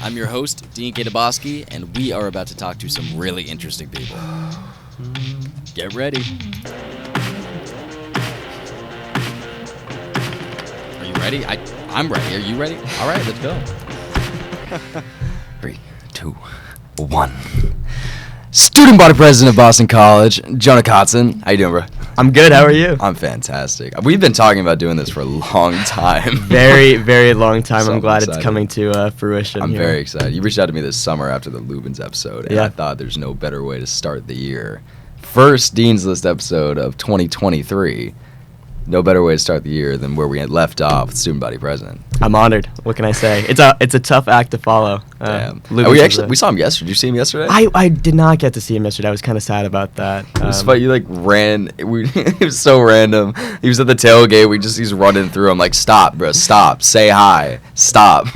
I'm your host, Dean Kataboski, and we are about to talk to some really interesting people. Get ready. Are you ready? I'm ready. Are you ready? All right, let's go. 3, 2, 1. Student body president of Boston College, Jonah Kotzen. How you doing, bro? I'm good. How are you? I'm fantastic. We've been talking about doing this for a long time. Very, very long time. So I'm glad excited. it's coming to fruition. I'm here. very excited. You reached out to me this summer after the Lubin's episode, and Yeah. I thought there's no better way to start the year. First Dean's List episode of 2023. No better way to start the year than where we had left off with student body president. I'm honored. What can I say? It's a tough act to follow. Damn. Lubin's We saw him yesterday. Did you see him yesterday? I did not get to see him yesterday. I was kind of sad about that. It was funny. You ran. It was so random. He was at the tailgate. He's running through. I'm like, stop, bro, stop. Say hi. Stop.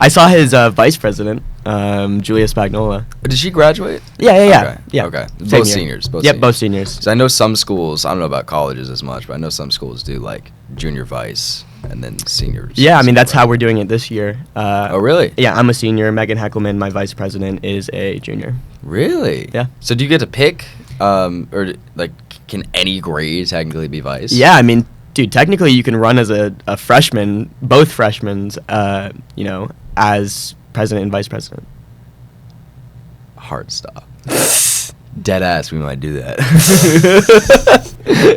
I saw his vice president, Julia Spagnola. Did she graduate? Yeah. Okay. Same Both year. seniors. Both seniors. So I know some schools, I don't know about colleges as much, but I know some schools do like junior vice and then seniors. Yeah, I mean, that's how we're doing it this year. Oh, really? Yeah, I'm a senior. Megan Heckelman, my vice president, is a junior. Really? Yeah. So do you get to pick, or like, can any grade technically be vice? Yeah, I mean, dude, technically you can run as a freshman, both freshmen, as president and vice president. Hard stop. Dead ass, we might do that.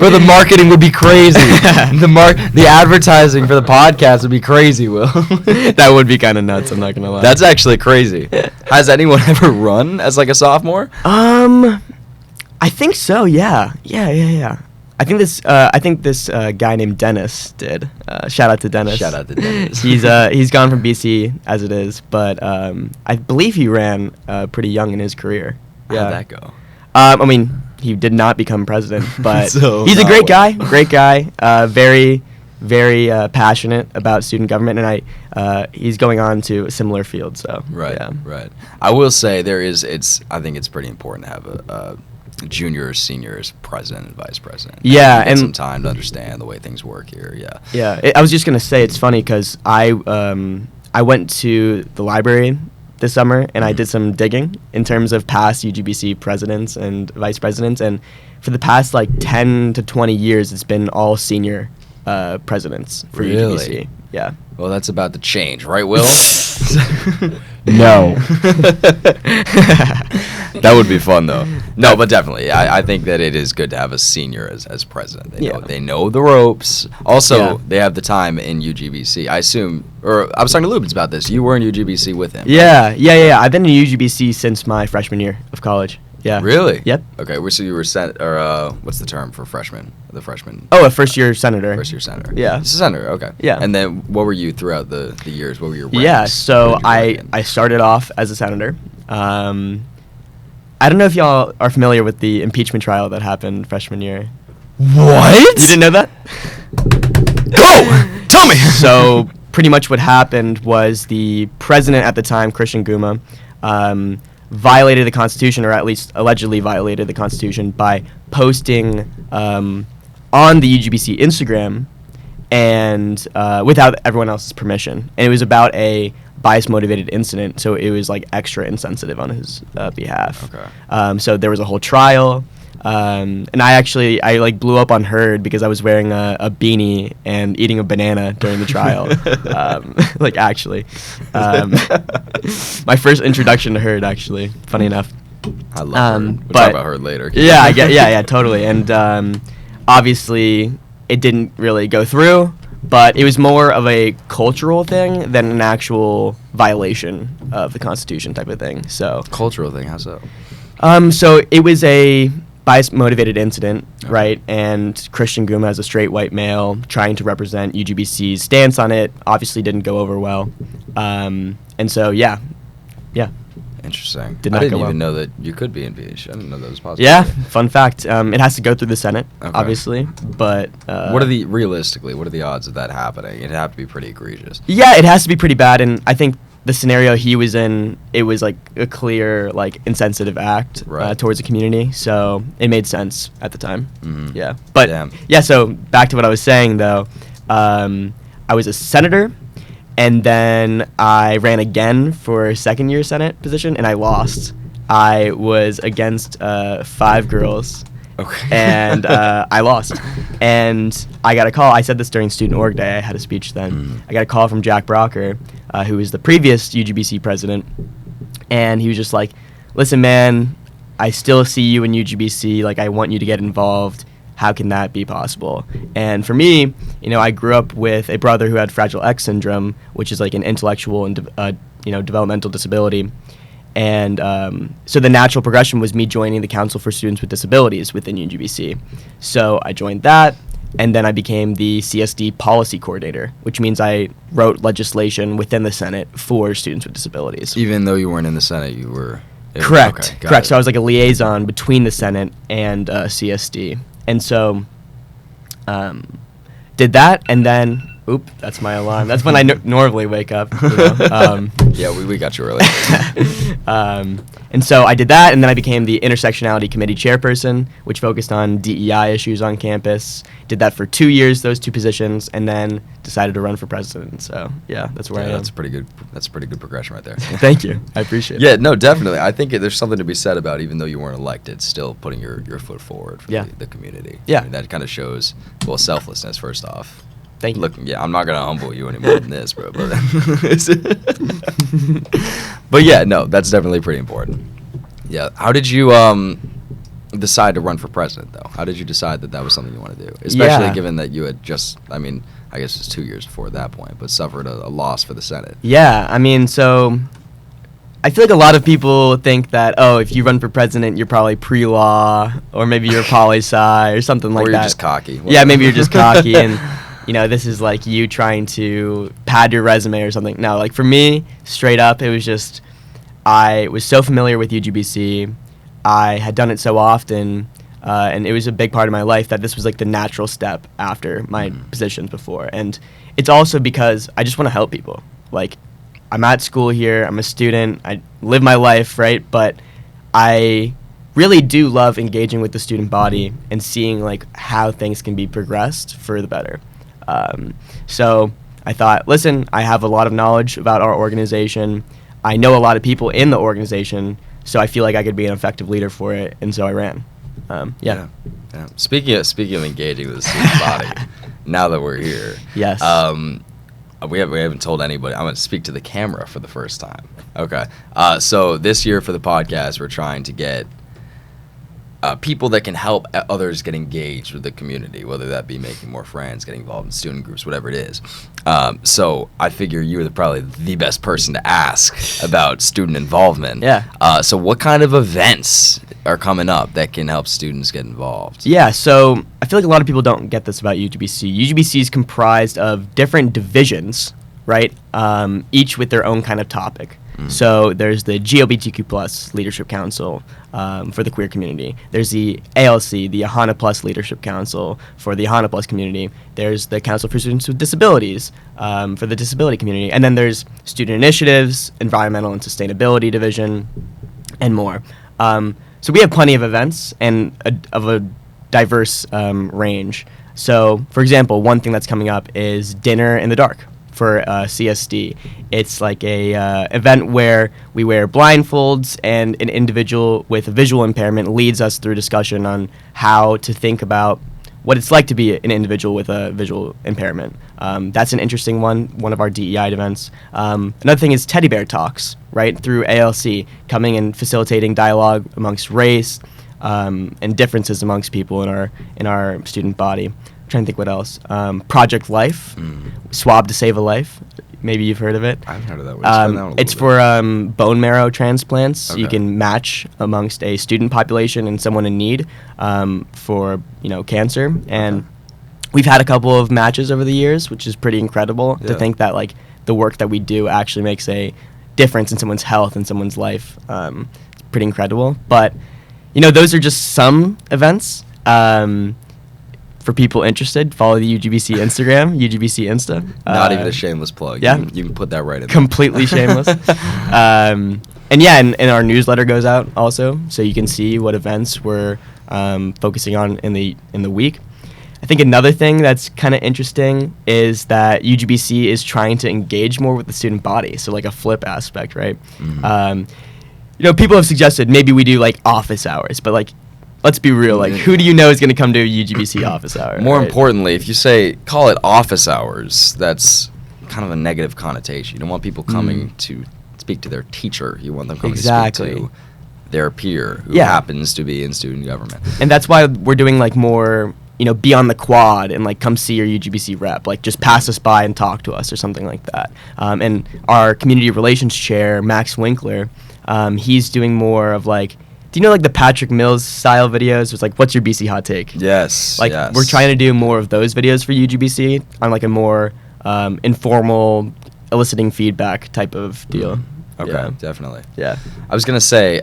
But the marketing would be crazy. The advertising for the podcast would be crazy, Will. That would be kind of nuts, I'm not going to lie. That's actually crazy. Has anyone ever run as like a sophomore? I think so, yeah. I think this guy named Dennis did. Shout out to Dennis. Shout out to Dennis. He's gone from BC as it is, but I believe he ran pretty young in his career. Yeah. How'd that go? I mean, he did not become president, but So he's a not great well. guy. Great guy. Very, very passionate about student government, and he's going on to a similar field. So Right, yeah. right. I will say I think it's pretty important to have a junior or senior as president and vice president. Yeah, Get and some time to understand the way things work here. Yeah. Yeah, I was just gonna say it's funny because I went to the library this summer and I did some digging in terms of past UGBC presidents and vice presidents, and for the past like 10 to 20 years, it's been all senior presidents for Really? UGBC. Yeah. Well, that's about to change, right, Will? No. That would be fun, though. No, but definitely, I think that it is good to have a senior as president. They know the ropes. Also, they have the time in UGBC. I assume, or I was talking to Lubins about this. You were in UGBC with him. Yeah. I've been in UGBC since my freshman year of college. Yeah. Really? Yep. Okay, so you were what's the term for freshman? The freshman. Oh, a first-year senator. First year senator. Yeah. It's a senator. Okay. Yeah. And then what were you throughout the years? What were your ranks? Yeah, so What did you rank in? I started off as a senator. I don't know if y'all are familiar with the impeachment trial that happened freshman year. What? You didn't know that? Go! Tell me! So pretty much what happened was the president at the time, Christian Guma, violated the Constitution, or at least allegedly violated the Constitution, by posting on the UGBC Instagram and without everyone else's permission. And it was about a bias-motivated incident, so it was like extra insensitive on his behalf. Okay. So there was a whole trial, and I like blew up on Herd because I was wearing a beanie and eating a banana during the trial. Like actually, my first introduction to Herd, actually, funny enough. I love Herd. We'll but- talk about Herd later. Yeah, totally. And obviously, it didn't really go through, but it was more of a cultural thing than an actual violation of the Constitution type of thing. So, Cultural thing, how's that? so it was a bias-motivated incident, right? And Christian Guma, as a straight white male, trying to represent UGBC's stance on it, obviously didn't go over well. And so, yeah. Interesting. Did not I didn't go even well. know that you could be impeached. I didn't know that was possible. Yeah, fun fact. It has to go through the Senate, Okay. obviously, but... realistically, what are the odds of that happening? It'd have to be pretty egregious. Yeah, it has to be pretty bad, and I think the scenario he was in, it was like a clear, like, insensitive act Right. towards the community, so it made sense at the time. Mhm. Yeah. But, Damn. yeah, so back to what I was saying, though. I was a senator, And then I ran again for a second-year Senate position, and I lost. I was against 5 girls. Okay. And I lost. And I got a call. I said this during Student Org Day. I had a speech then. I got a call from Jack Brocker, who was the previous UGBC president. And he was just like, listen, man, I still see you in UGBC. Like, I want you to get involved. How can that be possible? And for me, I grew up with a brother who had Fragile X syndrome, which is like an intellectual and developmental disability. And so the natural progression was me joining the Council for Students with Disabilities within UGBC. So I joined that, and then I became the CSD policy coordinator, which means I wrote legislation within the Senate for students with disabilities. Even though you weren't in the Senate, you were... Correct. Okay, Correct. So I was like a liaison between the Senate and CSD. And so did that, and then... Oop, that's my alarm. That's when I normally wake up. Yeah, we got you early. And so I did that, and then I became the Intersectionality Committee chairperson, which focused on DEI issues on campus. Did that for 2 years, those 2 positions, and then decided to run for president. So yeah, that's where I am. That's a pretty good progression right there. Thank you. I appreciate it. Yeah, no, definitely. I think there's something to be said about, even though you weren't elected, still putting your foot forward for the community. Yeah. I mean, that kind of shows, well, selflessness, first off. Thank you. Look, yeah, I'm not gonna humble you any more than this, bro. But yeah, no, that's definitely pretty important. Yeah, how did you decide to run for president, though? How did you decide that was something you want to do? Especially given that you had just, I guess it's 2 years before that point, but suffered a loss for the Senate. Yeah, so I feel like a lot of people think that, if you run for president, you're probably pre-law, or maybe you're poli-sci, or something like that. Or you're just cocky. Whatever. Yeah, maybe you're just cocky, and this is like you trying to pad your resume or something. No, like for me, straight up, it was just I was so familiar with UGBC. I had done it so often, and it was a big part of my life that this was like the natural step after my positions before. And it's also because I just want to help people. Like, I'm at school here. I'm a student. I live my life, right? But I really do love engaging with the student body and seeing like how things can be progressed for the better. So I thought, listen, I have a lot of knowledge about our organization. I know a lot of people in the organization, so I feel like I could be an effective leader for it, and so I ran. Yeah. Speaking of engaging with the student body, now that we're here, yes. We haven't told anybody. I'm going to speak to the camera for the first time. Okay. So this year for the podcast, we're trying to get people that can help others get engaged with the community, whether that be making more friends, getting involved in student groups, whatever it is. So I figure you're probably the best person to ask about student involvement. Yeah. So what kind of events are coming up that can help students get involved? Yeah, so I feel like a lot of people don't get this about UGBC. UGBC is comprised of different divisions, right? Each with their own kind of topic. So there's the GLBTQ plus Leadership Council for the queer community. There's the ALC, the AHANA Plus Leadership Council for the AHANA Plus community. There's the Council for Students with Disabilities for the disability community. And then there's Student Initiatives, Environmental and Sustainability Division, and more. So we have plenty of events and of a diverse range. So, for example, one thing that's coming up is Dinner in the Dark for CSD. It's like a event where we wear blindfolds and an individual with a visual impairment leads us through discussion on how to think about what it's like to be an individual with a visual impairment. That's an interesting one of our DEI events. Another thing is Teddy Bear Talks, right, through ALC, coming and facilitating dialogue amongst race and differences amongst people in our student body. I'm trying to think what else. Project Life, Swab to Save a Life. Maybe you've heard of it. I've heard of that. It's for bone marrow transplants. Okay. You can match amongst a student population and someone in need for cancer. And we've had a couple of matches over the years, which is pretty incredible to think that like the work that we do actually makes a difference in someone's health and someone's life. It's pretty incredible. But those are just some events. For people interested, follow the UGBC Instagram, UGBC Insta. Not even a shameless plug. Yeah. You can put that right in there. Completely shameless. And our newsletter goes out also, so you can see what events we're focusing on in the week. I think another thing that's kind of interesting is that UGBC is trying to engage more with the student body, so like a flip aspect, right? People have suggested maybe we do like office hours, but like, let's be real, like who do you know is going to come to a UGBC office hour? More importantly, if you call it office hours, that's kind of a negative connotation. You don't want people coming to speak to their teacher. You want them coming to speak to their peer who happens to be in student government. And that's why we're doing like more, be on the quad and like come see your UGBC rep, like just pass us by and talk to us or something like that. And our community relations chair, Max Winkler, he's doing more of like, do you know like the Patrick Mills style videos? It's like, what's your BC hot take? Yes. Like we're trying to do more of those videos for UGBC on like a more informal, eliciting feedback type of deal. Okay, definitely. Yeah. I was gonna say,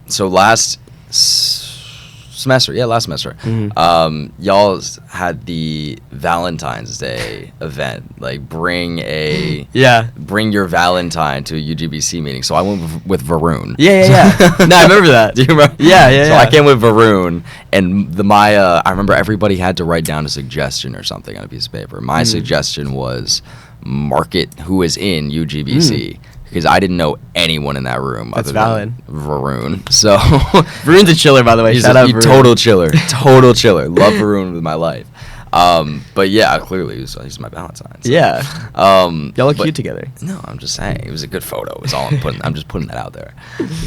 so last semester, y'all had the Valentine's Day event. Like, bring your Valentine to a UGBC meeting. So I went with Varun. Yeah. No, I remember that. Do you remember? Yeah. So I came with Varun, and I remember everybody had to write down a suggestion or something on a piece of paper. My suggestion was market who is in UGBC. Because I didn't know anyone in that room. That's valid. Varun. So Varun's a chiller, by the way. Shout out Varun. Total chiller. Love Varun with my life. But yeah, clearly he's my Valentine. So. Yeah. Y'all look cute together. No, I'm just saying it was a good photo. Is all I'm just putting that out there.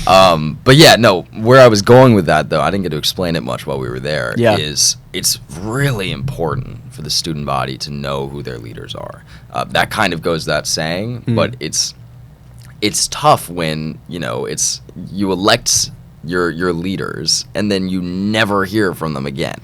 But yeah, no. Where I was going with that though, I didn't get to explain it much while we were there. Yeah. It's really important for the student body to know who their leaders are. That kind of goes without saying, but it's tough when you elect your leaders and then you never hear from them again.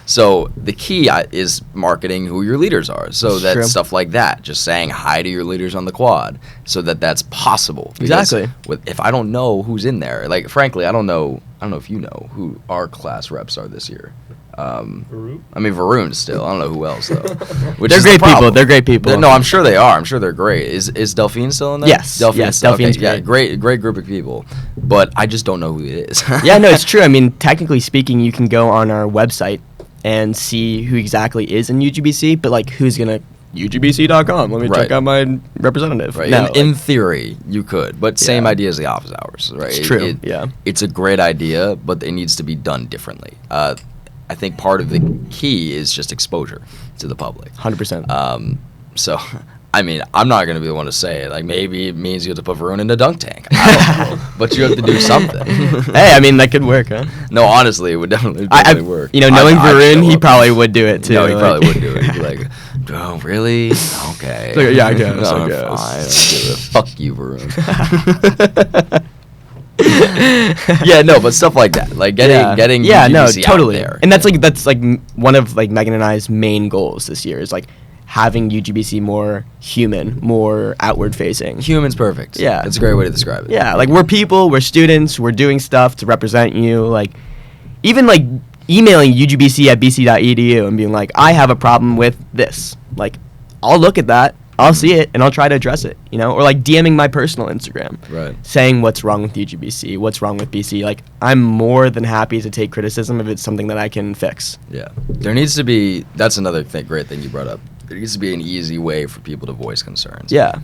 So the key is marketing who your leaders are, so That's that true. stuff like that, just saying hi to your leaders on the quad, so that's possible. Because Exactly. If I don't know who's in there, like frankly, I don't know if you know who our class reps are this year. Varun? I mean, Varun still. I don't know who else though. They're great people. They're great people. No, I'm sure they are. I'm sure they're great. Is Delphine still in there? Yes. Delphine's okay. great. Yeah, great group of people. But I just don't know who it is. Yeah, no, it's true. I mean, technically speaking, you can go on our website and see who exactly is in UGBC, but like who's gonna UGBC.com. Let me check out my representative. Right. No, in theory, you could, but same idea as the office hours, right? It's true. It's a great idea, but it needs to be done differently. I think part of the key is just exposure to the public. 100%. So, I mean, I'm not going to be the one to say it. Like, maybe it means you have to put Varun in a dunk tank. I don't know. But you have to do something. Hey, I mean, that could work, huh? No, honestly, it would definitely work. Knowing Varun, he probably would do it, too. No, he probably would do it. He'd be like, oh, really? Okay. So, yeah, I guess. No, I guess. Fine. I'll do it. Fuck you, Varun. Yeah, no, but stuff like that, like getting UGBC totally out there. And that's one of like Megan and I's main goals this year is like having UGBC more human, more outward facing. Human's perfect. Yeah, it's a great way to describe it. Yeah, like we're people, we're students, we're doing stuff to represent you. Like even like emailing UGBC@bc.edu and being like, I have a problem with this. Like I'll look at that. I'll see it and I'll try to address it, or like DMing my personal Instagram, right? Saying what's wrong with UGBC, what's wrong with BC. Like I'm more than happy to take criticism if it's something that I can fix. Yeah, there needs to be. That's another great thing you brought up. There needs to be an easy way for people to voice concerns. Yeah.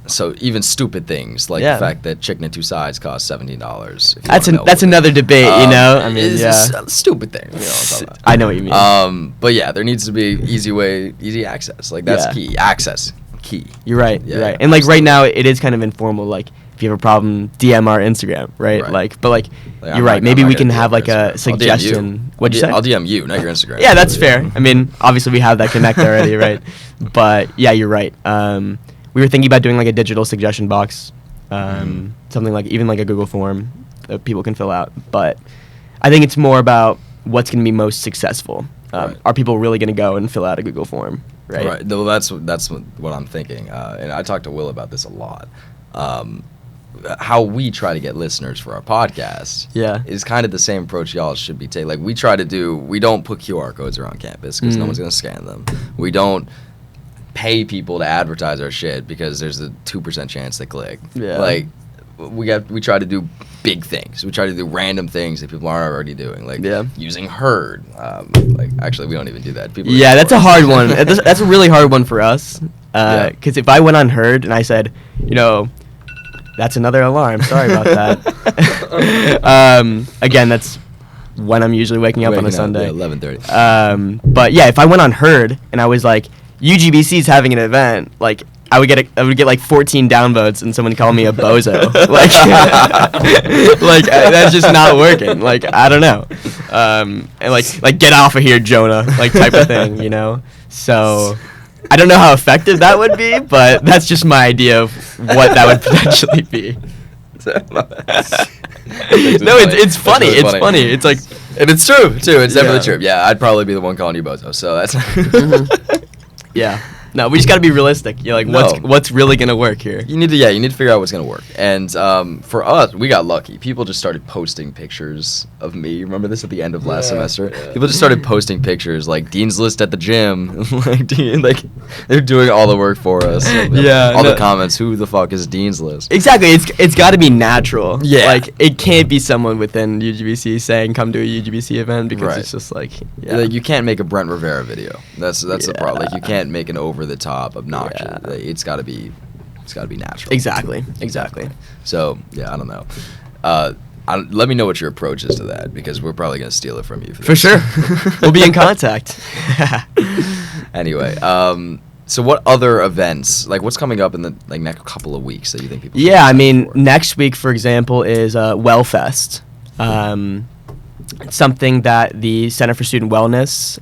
So even stupid things like the fact that chicken and two sides cost $17. That's another debate, I mean, it's a stupid thing. You know what I'm talking about. I know what you mean. But yeah, there needs to be easy access. Like that's key. Access, key. You're right. You're right. And like right now, it is kind of informal. Like if you have a problem, DM our Instagram, right? Like, but you're right. Maybe we can have like a suggestion. What'd you say? I'll DM you, not your Instagram. Yeah, that's fair. I mean, obviously we have that connect already, right? But yeah, you're right. We were thinking about doing like a digital suggestion box, something like even like a Google form that people can fill out. But I think it's more about what's going to be most successful. Are people really going to go and fill out a Google form, right? Right. Well, that's what I'm thinking. And I talked to Will about this a lot. How we try to get listeners for our podcast is kind of the same approach y'all should be taking. Like we don't put QR codes around campus because no one's going to scan them. We don't pay people to advertise our shit because there's a 2% chance they click. Yeah. Like we try to do big things. We try to do random things that people aren't already doing, like using herd. Like actually, we don't even do that. People that's a hard one. That's a really hard one for us. Because if I went on herd and I said, that's another alarm. Sorry about that. Again, that's when I'm usually waking up on a Sunday. 11:30. But yeah, if I went on herd and I was like, UGBC's having an event, like I would get like 14 downvotes and someone call me a bozo. like that's just not working. Like I don't know. And like get off of here, Jonah, like type of thing, So I don't know how effective that would be, but that's just my idea of what that would potentially be. No, it's funny. Really it's funny. It's like, and it's true too. It's definitely true. Yeah, I'd probably be the one calling you bozo. So that's. Yeah. No, we just got to be realistic. You're like, what's really gonna work here? You need to figure out what's gonna work. And for us, we got lucky. People just started posting pictures of me. Remember this at the end of last semester? Yeah. People just started posting pictures, like Dean's List at the gym. like they're doing all the work for us. The comments. Who the fuck is Dean's List? Exactly. It's got to be natural. Yeah. Like it can't be someone within UGBC saying come to a UGBC event because it's just like. Yeah. Like you can't make a Brent Rivera video. That's the problem. Like you can't make an over the top obnoxious. Yeah. It's got to be natural. Exactly. So yeah, I don't know. Let me know what your approach is to that because we're probably gonna steal it from you. For sure. We'll be in contact. Anyway, so what other events, like what's coming up in the next couple of weeks that you think people? Yeah, I mean, next week, for example, is Wellfest. It's something that the Center for Student Wellness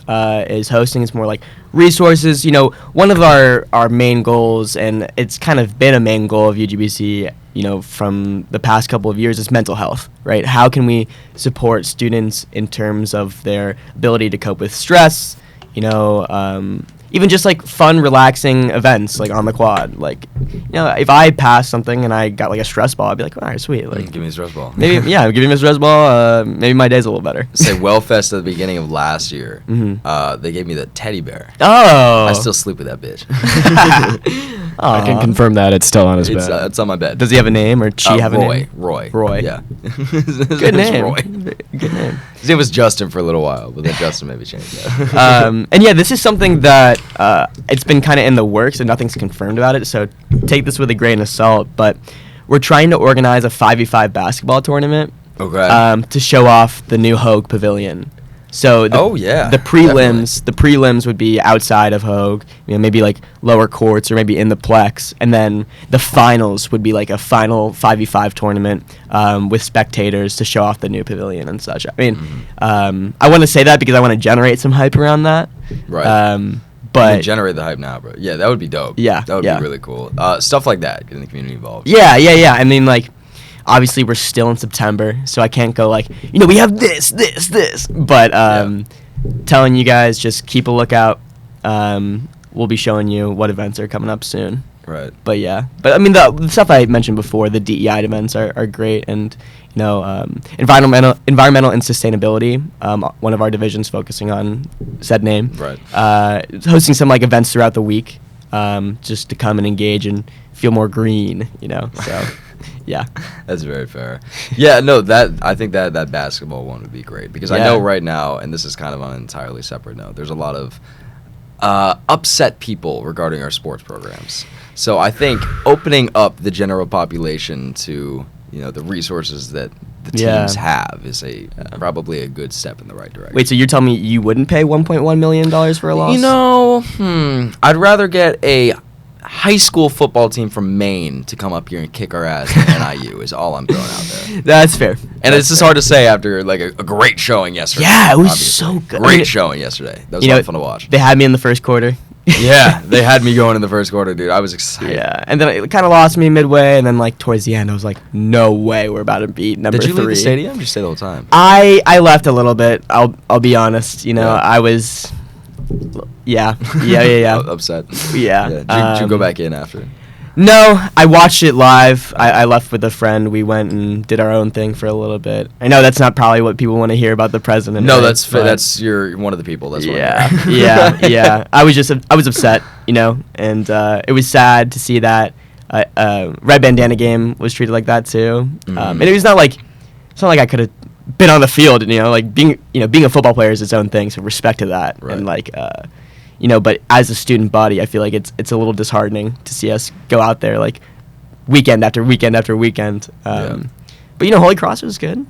is hosting. It's more like resources. One of our main goals, and it's kind of been a main goal of UGBC, from the past couple of years, is mental health, right? How can we support students in terms of their ability to cope with stress, even just like fun, relaxing events like on the quad. Like, if I passed something and I got like a stress ball, I'd be like, all right, sweet. Like, give me a stress ball. Maybe, give me a stress ball. Maybe my day's a little better. Say Wellfest at the beginning of last year. Mm-hmm. They gave me the teddy bear. Oh. I still sleep with that bitch. I can confirm that it's still on his bed. It's on my bed. Does he have a name or she have a name? Roy. Yeah. Good name. Roy. Good name. His name was Justin for a little while, but then Justin maybe changed that. And yeah, this is something that it's been kind of in the works and nothing's confirmed about it, so take this with a grain of salt, but we're trying to organize a 5v5 basketball tournament to show off the new Hogue Pavilion. So the prelims would be outside of Hogue, maybe like lower courts or maybe in the Plex, and then the finals would be like a final 5v5 tournament with spectators to show off the new pavilion and such. I mean, I want to say that because I want to generate some hype around that. Right. But generate the hype now, bro. Yeah, that would be dope. Yeah, that would be really cool. Stuff like that, getting the community involved. Yeah. I mean, like, obviously we're still in September, so I can't go like, we have this. But telling you guys, just keep a lookout. We'll be showing you what events are coming up soon. Right. But yeah. But I mean, the stuff I mentioned before, the DEI events are great, and environmental and sustainability. One of our divisions focusing on said name. Right. Hosting some like events throughout the week, just to come and engage and feel more green. So. Yeah, that's very fair. Yeah, no, I think that basketball one would be great because I know right now, and this is kind of on an entirely separate note, there's a lot of upset people regarding our sports programs. So I think opening up the general population to the resources that the teams have is probably a good step in the right direction. Wait, so you're telling me you wouldn't pay $1.1 million for a loss? I'd rather get a high school football team from Maine to come up here and kick our ass at NIU is all I'm throwing out there. That's fair. And it's just hard to say after like a great showing yesterday. Yeah, it was so good. Great showing yesterday. That was a lot of fun to watch. They had me in the first quarter. Yeah, they had me going in the first quarter, dude. I was excited. Yeah, and then it kind of lost me midway, and then like towards the end, I was like, no way, we're about to beat number 3. Did you leave the stadium? Or did you stay the whole time? I left a little bit. I'll be honest. I was. Yeah. Upset. Yeah. Did you go back in after? No, I watched it live. I left with a friend. We went and did our own thing for a little bit. I know that's not probably what people want to hear about the president. No, that's you're one of the people. That's yeah. I was upset, and it was sad to see that. Red Bandana game was treated like that too. Mm-hmm. And it's not like I could have been on the field, like being a football player is its own thing, so respect to that. Right. And but as a student body, I feel like it's a little disheartening to see us go out there like weekend after weekend after weekend. But Holy Cross was good.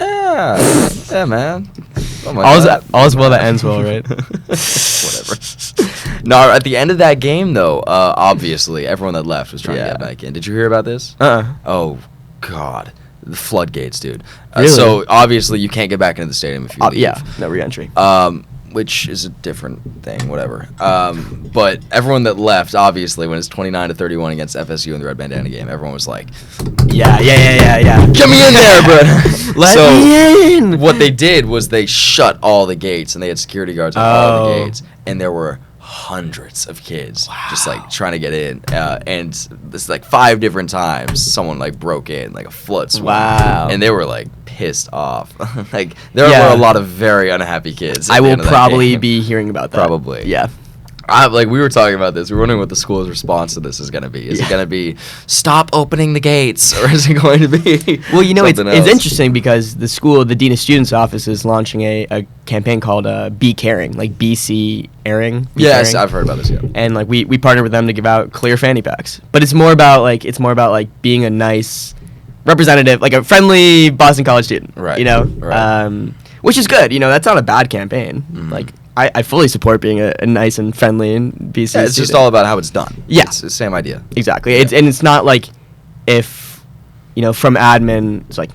Yeah, man. All's well that ends well, right? Whatever. No, at the end of that game, though, obviously everyone that left was trying to get back in. Did you hear about this? Oh, God. The floodgates, dude. Really? So, obviously, you can't get back into the stadium if you leave. Yeah, no re-entry. Which is a different thing, whatever. But everyone that left, obviously, when it's 29-31 against FSU in the Red Bandana game, everyone was like, Yeah. Get me in there, bro. Let me in. What they did was they shut all the gates, and they had security guards on all the gates, and there were hundreds of kids just like trying to get in, and this like 5 different times someone like broke in like a flood swing. Wow. And they were like pissed off. Like there were a lot of very unhappy kids. I will probably be hearing about that. Probably. Yeah. Like we were talking about this. We were wondering what the school's response to this is going to be. Is it going to be stop opening the gates, or is it going to be? Well, it's interesting because the Dean of Students office is launching a campaign called Be Caring, like BC Airing. Yes, I've heard about this. Yeah. And like we partnered with them to give out clear fanny packs, but it's more about like being a nice representative, like a friendly Boston College student. Right. Right. Which is good. That's not a bad campaign. Mm-hmm. Like. I fully support being a nice and friendly and BC. Yeah, it's student. just all about how it's done. Yeah, it's the same idea. Exactly. Yeah. It's not like if from admin it's like,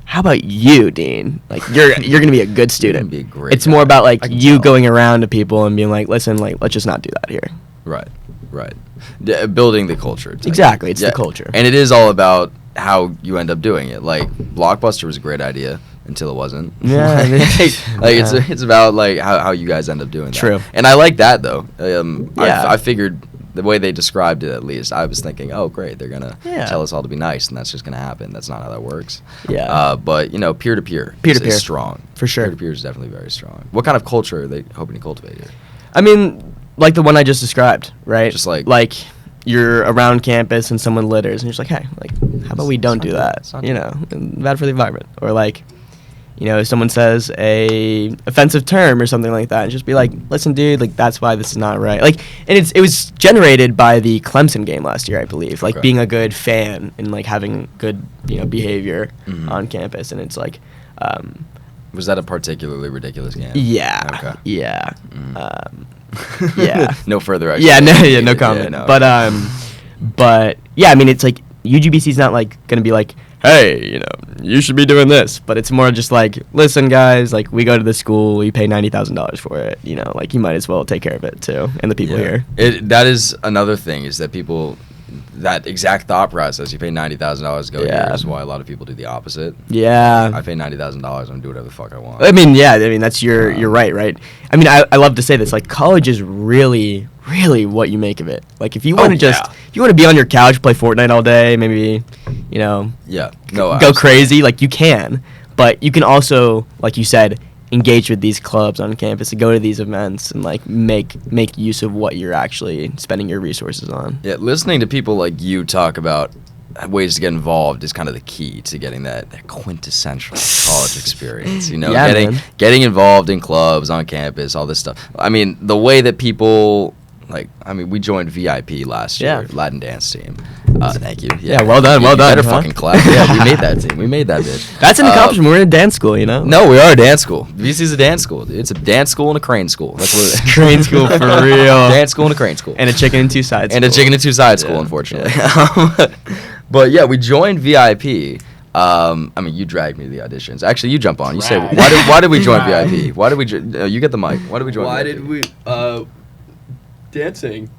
how about you, Dean? Like you're gonna be a good student. Be a great it's guy. more about like you going around to people and being like, listen, like let's just not do that here. Right. Building the culture. Exactly. It's the culture, and it is all about how you end up doing it. Like Blockbuster was a great idea. Until it wasn't. Yeah. It's about like how you guys end up doing that. True. And I like that though. I figured the way they described it, at least, I was thinking, oh great, they're gonna tell us all to be nice, and that's just gonna happen. That's not how that works. Yeah. But peer to peer is strong. For sure. Peer to peer is definitely very strong. What kind of culture are they hoping to cultivate here? I mean, like the one I just described, right? Just like you're around campus and someone litters, and you're just like, hey, like how about we don't do that? Bad for the environment, or like. If someone says a offensive term or something like that, and just be like, listen, dude, like that's why this is not right. Like, and it was generated by the Clemson game last year, I believe. Like being a good fan and like having good, behavior on campus, and it's like. Was that a particularly ridiculous game? Yeah. Okay. Yeah. Yeah. No further explanation. No comment. Yeah, no. But yeah, I mean, it's like UGBC's not like gonna be like, hey, you should be doing this. But it's more just like, listen, guys, like we go to this school, we pay $90,000 for it. Like you might as well take care of it too, and the people here. That is another thing is that people. That exact thought process, you pay $90,000 to go here, is why a lot of people do the opposite. Yeah. I pay $90,000, I'm going to do whatever the fuck I want. I mean, that's you're right? I mean, I love to say this, like, college is really, really what you make of it. Like, if you want to if you want to be on your couch, play Fortnite all day, maybe, go crazy, like, you can. But you can also, like you said, engage with these clubs on campus and go to these events and like make use of what you're actually spending your resources on. Yeah, listening to people like you talk about ways to get involved is kind of the key to getting that quintessential college experience. Getting involved in clubs on campus, all this stuff. I mean, the way that people we joined VIP last year, Latin dance team. Thank you. Yeah, well done. You better fucking clap. Yeah, we made that team. We made that bitch. That's an accomplishment. We're in a dance school, No, we are a dance school. VC's a dance school. Dude. It's a dance school and a crane school. That's what it is. Crane school for real. Dance school and a crane school. And a chicken and two sides school. And a chicken and two sides school, unfortunately. Yeah. But yeah, we joined VIP. You dragged me to the auditions. Actually, you jump on. You say, why did we join VIP? Why did we? You get the mic. Why did we join? Why VIP? did we? Dancing.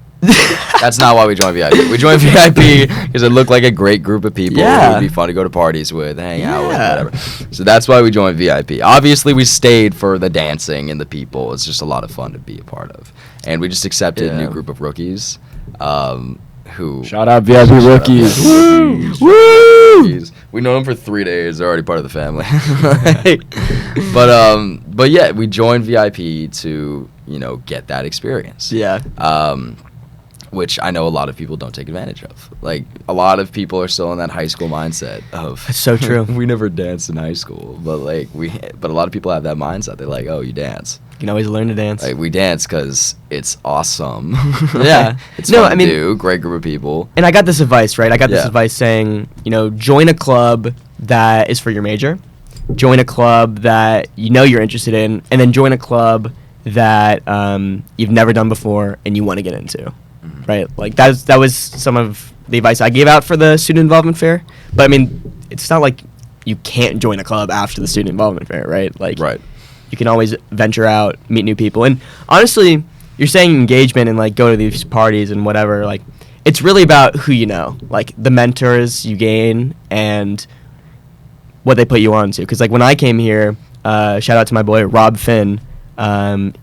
That's not why we joined VIP. We joined VIP because it looked like a great group of people who would be fun to go to parties with, hang out with, whatever. So that's why we joined VIP. Obviously, we stayed for the dancing and the people. It's just a lot of fun to be a part of. And we just accepted a new group of rookies who... Shout out VIP rookies. Woo! Woo! We know them for 3 days. They're already part of the family. But yeah, we joined VIP to, get that experience. Yeah. which I know a lot of people don't take advantage of. Like, a lot of people are still in that high school mindset of... That's so true. We never danced in high school, but a lot of people have that mindset. They're like, oh, you dance. You can always learn to dance. Like, we dance because it's awesome. Yeah. It's fun to do, great group of people. And I got this advice, right? I got this advice saying, join a club that is for your major, join a club that you're interested in, and then join a club that you've never done before and you want to get into, right? Like, that was some of the advice I gave out for the student involvement fair. But, I mean, it's not like you can't join a club after the student involvement fair, right? Like, right. You can always venture out, meet new people. And honestly, you're saying engagement and, like, go to these parties and whatever. Like, it's really about who you know, like, the mentors you gain and what they put you on to. Because, like, when I came here, shout out to my boy, Rob Finn.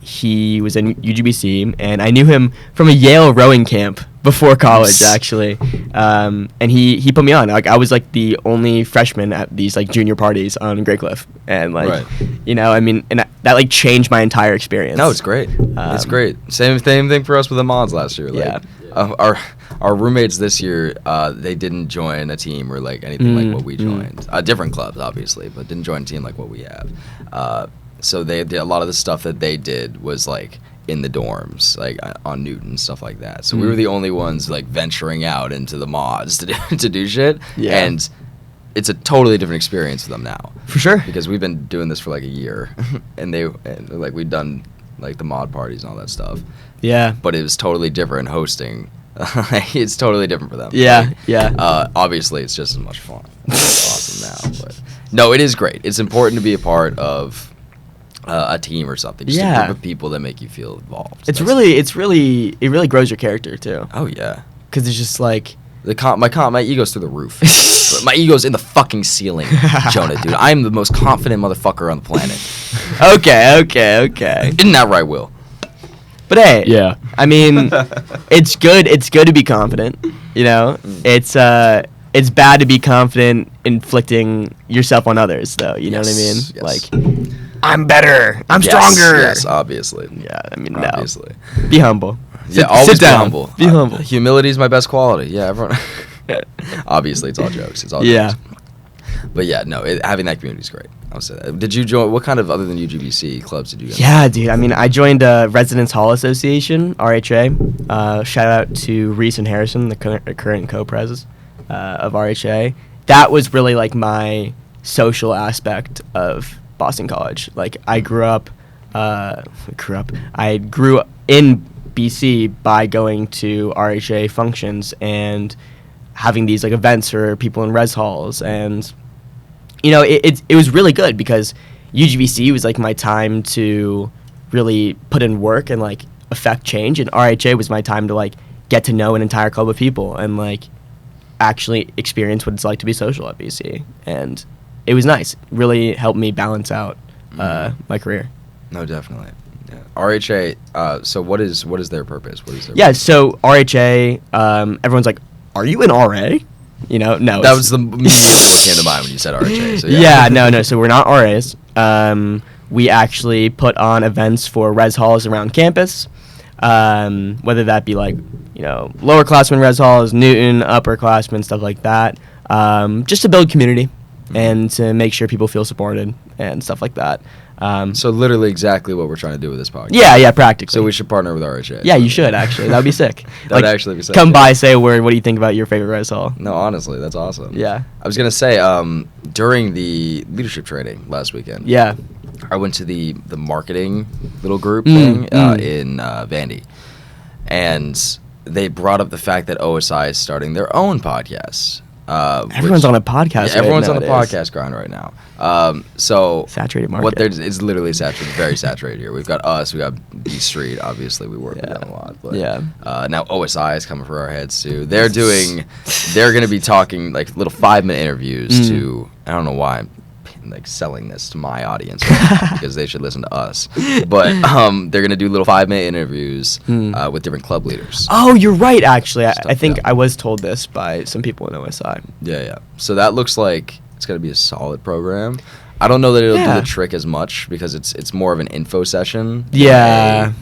He was in UGBC, and I knew him from a Yale rowing camp before college, actually. And he put me on. Like, I was like the only freshman at these like junior parties on Great Cliff, and like, I mean, and that like changed my entire experience. No, it's great. It's great. Same thing for us with the mods last year. Like, our roommates this year, they didn't join a team or like anything like what we joined. Different clubs, obviously, but didn't join a team like what we have. So they did a lot of the stuff that they did was like in the dorms, like on Newton and stuff like that. So we were the only ones like venturing out into the mods to do shit. Yeah. And it's a totally different experience for them now. For sure. Because we've been doing this for like a year, and like we've done like the mod parties and all that stuff. Yeah. But it was totally different hosting. It's totally different for them. Yeah. Like, yeah. Obviously, it's just as much fun. It's awesome now, but no, it is great. It's important to be a part of a team or something. Just a group of people that make you feel involved. It really grows your character too. Oh yeah, because it's just like my ego's through the roof. My ego's in the fucking ceiling, Jonah, dude. I am the most confident motherfucker on the planet. Okay. Isn't that right, Will? But hey, yeah. I mean, it's good. It's good to be confident. It's bad to be confident inflicting yourself on others, though. You know what I mean? Yes. Like, I'm better. I'm stronger. Yes, obviously. Yeah, I mean, obviously. No. Be humble. Always be humble. Be humble. Humility is my best quality. Yeah, everyone. Obviously, it's all jokes. It's all jokes. But yeah, no, having that community is great. I'll say that. Did you join? What kind of other than UGBC clubs did you go? Yeah, dude. I mean, I joined Residence Hall Association, RHA. Shout out to Reese and Harrison, the current co-presidents of RHA. That was really like my social aspect of Boston College. Like, I grew in BC by going to RHA functions and having these like events for people in res halls, and it was really good because UGBC was like my time to really put in work and like affect change, and RHA was my time to like get to know an entire club of people and like actually experience what it's like to be social at BC. And it was nice. It really helped me balance out my career. No, definitely. Yeah. RHA, so what is their purpose? So RHA, everyone's like, are you an RA? No. That was immediately what came to mind when you said RHA. So no. So we're not RAs. We actually put on events for res halls around campus, whether that be like, lower classmen res halls, Newton, upperclassmen, stuff like that, just to build community and to make sure people feel supported and stuff like that. So literally exactly what we're trying to do with this podcast. Yeah, practically. So we should partner with RHA. Yeah, you should, actually. That would be sick. That would actually be sick. Come by, say a word. What do you think about your favorite res hall? No, honestly, that's awesome. Yeah. I was going to say, during the leadership training last weekend, I went to the marketing little group thing in Vandy. And they brought up the fact that OSI is starting their own podcast. Everyone's on a podcast. Yeah, everyone's on the podcast grind right now. So saturated market. It's literally saturated, very saturated here. We've got us, we got B Street. Obviously, we work with them a lot. But now OSI is coming for our heads too. They're going to be talking like little 5-minute interviews to. I don't know why I'm like selling this to my audience because they should listen to us. But they're going to do little 5-minute interviews with different club leaders. Oh, you're right, actually. I think I was told this by some people in OSI. Yeah. So that looks like it's going to be a solid program. I don't know that it'll do the trick as much because it's more of an info session. Yeah.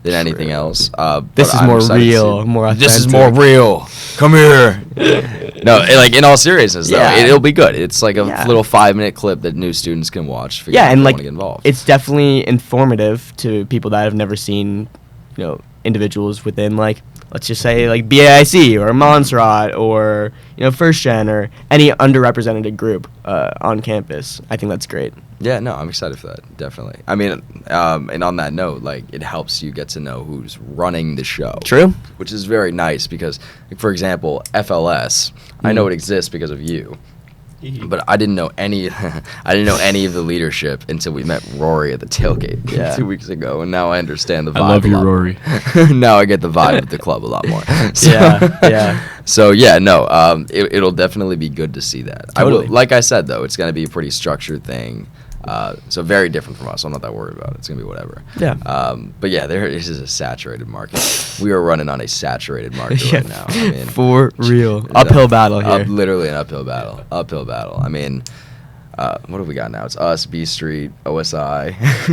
than anything else. This is more real, more authentic. This is more real. Come here. No, like in all seriousness, though, it'll be good. It's like a little 5-minute clip that new students can watch. And like get involved. It's definitely informative to people that have never seen, individuals within like, let's just say like BAIC or Montserrat or First Gen or any underrepresented group on campus. I think that's great. Yeah, no, I'm excited for that. Definitely. I mean, and on that note, like it helps you get to know who's running the show. True. Which is very nice because, for example, FLS, I know it exists because of you. But I didn't know any. I didn't know any of the leadership until we met Rory at the tailgate 2 weeks ago, and now I understand the vibe. I love you, Rory. Now I get the vibe of the club a lot more. So, yeah. So it'll definitely be good to see that. Totally. Like I said though, it's gonna be a pretty structured thing. So very different from us. I'm not that worried about it. It's gonna be whatever. Yeah. But yeah, this is a saturated market. We are running on a saturated market right now. I mean, for real. Uphill battle here. Literally an uphill battle. I mean, what have we got now? It's us, B Street, OSI,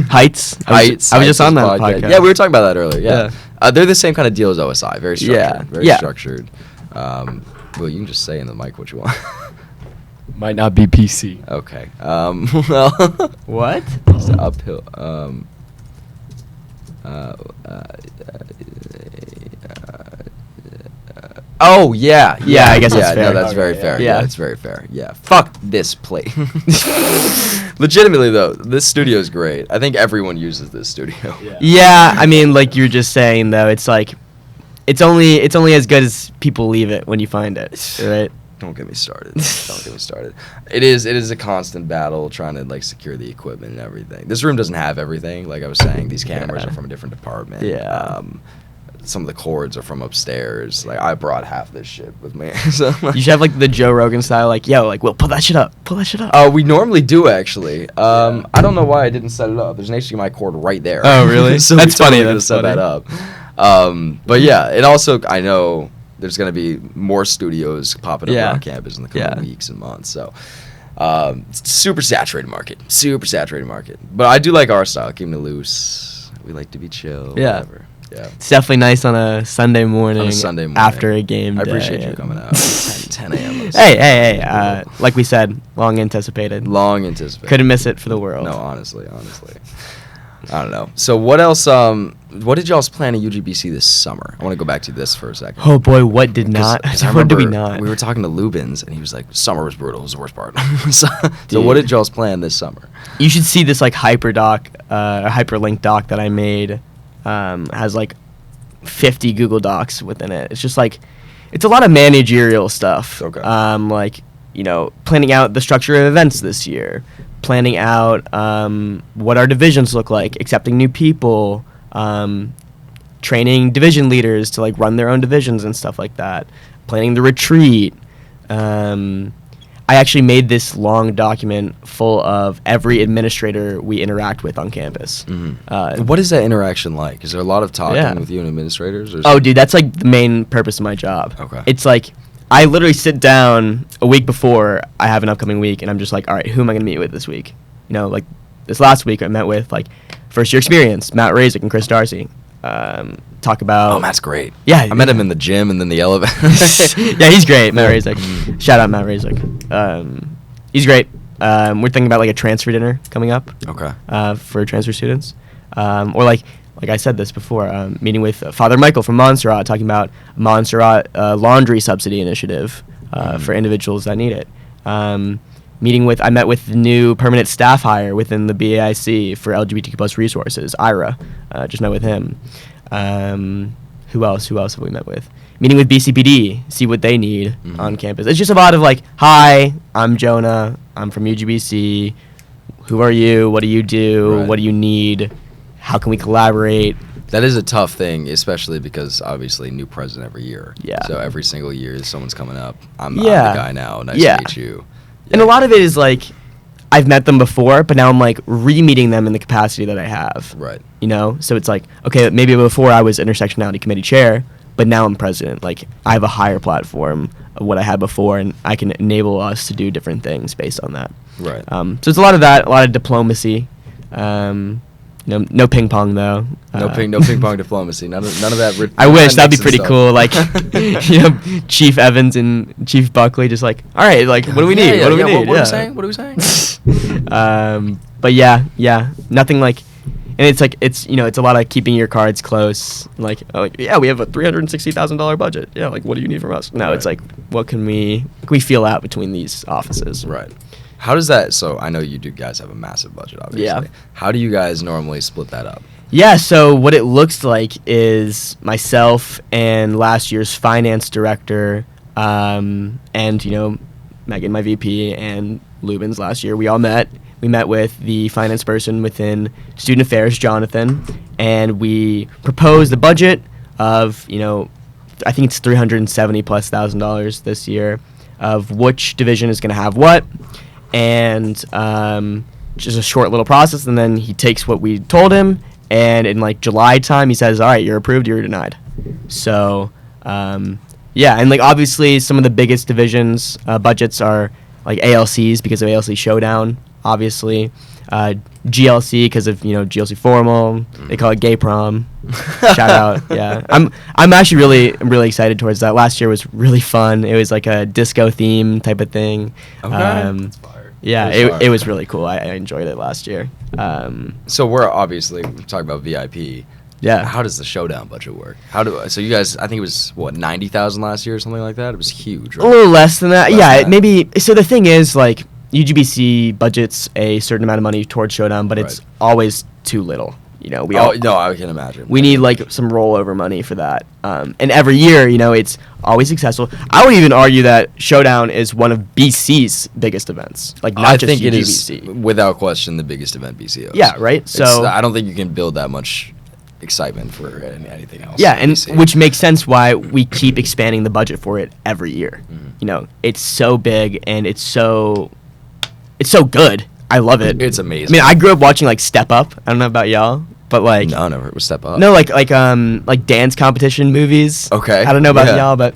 Heights. I was just on that podcast. Yeah, we were talking about that earlier. Yeah. They're the same kind of deal as OSI. Very structured. Very structured. Well, you can just say in the mic what you want. Might not be PC. Okay. Well. What? It's uphill. Oh yeah. I guess that's fair. No, that's very fair. Yeah, that's very fair. Yeah. Fuck this place. Legitimately though, this studio is great. I think everyone uses this studio. Yeah, I mean, like you were just saying though, it's like, it's only as good as people leave it when you find it, right? Don't get me started. It is a constant battle trying to like secure the equipment and everything. This room doesn't have everything. Like I was saying, these cameras are from a different department. Yeah. Some of the cords are from upstairs. Like I brought half this shit with me. So you should have like the Joe Rogan style, like, yo, like, well, pull that shit up. We normally do actually. I don't know why I didn't set it up. There's an HDMI cord right there. Oh really? So that's funny. That's set that up. But yeah, and also I know there's going to be more studios popping up around campus in the coming weeks and months. So, super saturated market. But I do like our style, keeping it loose. We like to be chill. Yeah. Whatever. Yeah. It's definitely nice on a Sunday morning. After a game day. I appreciate you coming out. 10 a.m. Hey. Like we said, long anticipated. Couldn't miss it for the world. No, honestly. I don't know. So what else? What did y'all's plan at UGBC this summer? I want to go back to this for a second. Oh boy, what did not? What did we not? We were talking to Lubins, and he was like, "Summer was brutal. It was the worst part." So what did y'all's plan this summer? You should see this like hyperlink doc that I made. Has like 50 Google Docs within it. It's just like, it's a lot of managerial stuff. Okay. Like, planning out the structure of events this year, planning out what our divisions look like, accepting new people, training division leaders to like run their own divisions and stuff like that, planning the retreat. I actually made this long document full of every administrator we interact with on campus. Mm-hmm. What is that interaction like? Is there a lot of talking with you and administrators? Oh, dude, that's like the main purpose of my job. Okay. It's like, I literally sit down a week before I have an upcoming week, and I'm just like, all right, who am I going to meet with this week? Like this last week I met with like first year experience, Matt Razik and Chris Darcy. Talk about... Oh, Matt's great. Yeah. I met him in the gym and then the elevator. Yeah, he's great, Matt Razik. Shout out Matt Razik. He's great. We're thinking about like a transfer dinner coming up. Okay. For transfer students. Or like I said this before, meeting with Father Michael from Montserrat, talking about Montserrat laundry subsidy initiative for individuals that need it. I met with the new permanent staff hire within the BAIC for LGBTQ plus resources, Ira. Just met with him. Who else have we met with? Meeting with BCPD, see what they need on campus. It's just a lot of like, hi, I'm Jonah, I'm from UGBC. Who are you? What do you do? Right. What do you need? How can we collaborate? That is a tough thing, especially because obviously new president every year. Yeah. So every single year someone's coming up. I'm the guy now. Nice to meet you. Yeah. And a lot of it is like, I've met them before, but now I'm like re-meeting them in the capacity that I have. Right. So it's like, okay, maybe before I was intersectionality committee chair, but now I'm president. Like, I have a higher platform of what I had before, and I can enable us to do different things based on that. Right. So it's a lot of that, a lot of diplomacy. No ping pong though. No ping pong diplomacy. None of that. I wish that'd be Nixon pretty stuff. cool. Like, Chief Evans and Chief Buckley just like, all right, like, what do we need? What do we need? What are we saying? But yeah, nothing like, and it's like it's a lot of keeping your cards close. Like yeah, we have a $360,000 budget. Yeah, like what do you need from us? No, Right. it's like what can we feel out between these offices? Right. How does that? So I know you guys have a massive budget, obviously. Yeah. How do you guys normally split that up? Yeah, so what it looks like is myself and last year's finance director, and Megan, my VP, and Lubin's last year. We all met. We met with the finance person within Student Affairs, Jonathan, and we proposed a budget of I think it's $370,000+ this year, of which division is going to have what, and just a short little process, and then he takes what we told him. And in like July time, he says, all right, you're approved, you're denied. So, yeah, and like obviously some of the biggest divisions budgets are like ALCs because of ALC Showdown, obviously. GLC because of, GLC Formal. They call it Gay Prom. Shout out, yeah. I'm actually really excited towards that. Last year was really fun. It was like a disco theme type of thing. Okay. Yeah, it was really cool. I enjoyed it last year. So we're talking about VIP. Yeah. How does the Showdown budget work? So you guys? I think it was what 90,000 last year or something like that. It was huge. Right? A little less than that. Less Yeah, than that. maybe. So the thing is, like UGBC budgets a certain amount of money towards Showdown, but it's Right. always too little. No, I can imagine. we need like some rollover money for that. And every year, it's always successful. I would even argue that Showdown is one of BC's biggest events, like not I just think it UGBC. is without question the biggest event BC hosts. Yeah, right. So I don't think you can build that much excitement for anything else. yeah, and BC. which makes sense why we keep expanding the budget for it every year. Mm-hmm. It's so big and it's so good. I love it. It's amazing. I mean, I grew up watching like Step Up. I don't know about y'all, but like No, never. It was Step Up. no, like dance competition movies. Okay. I don't know about Yeah. y'all, but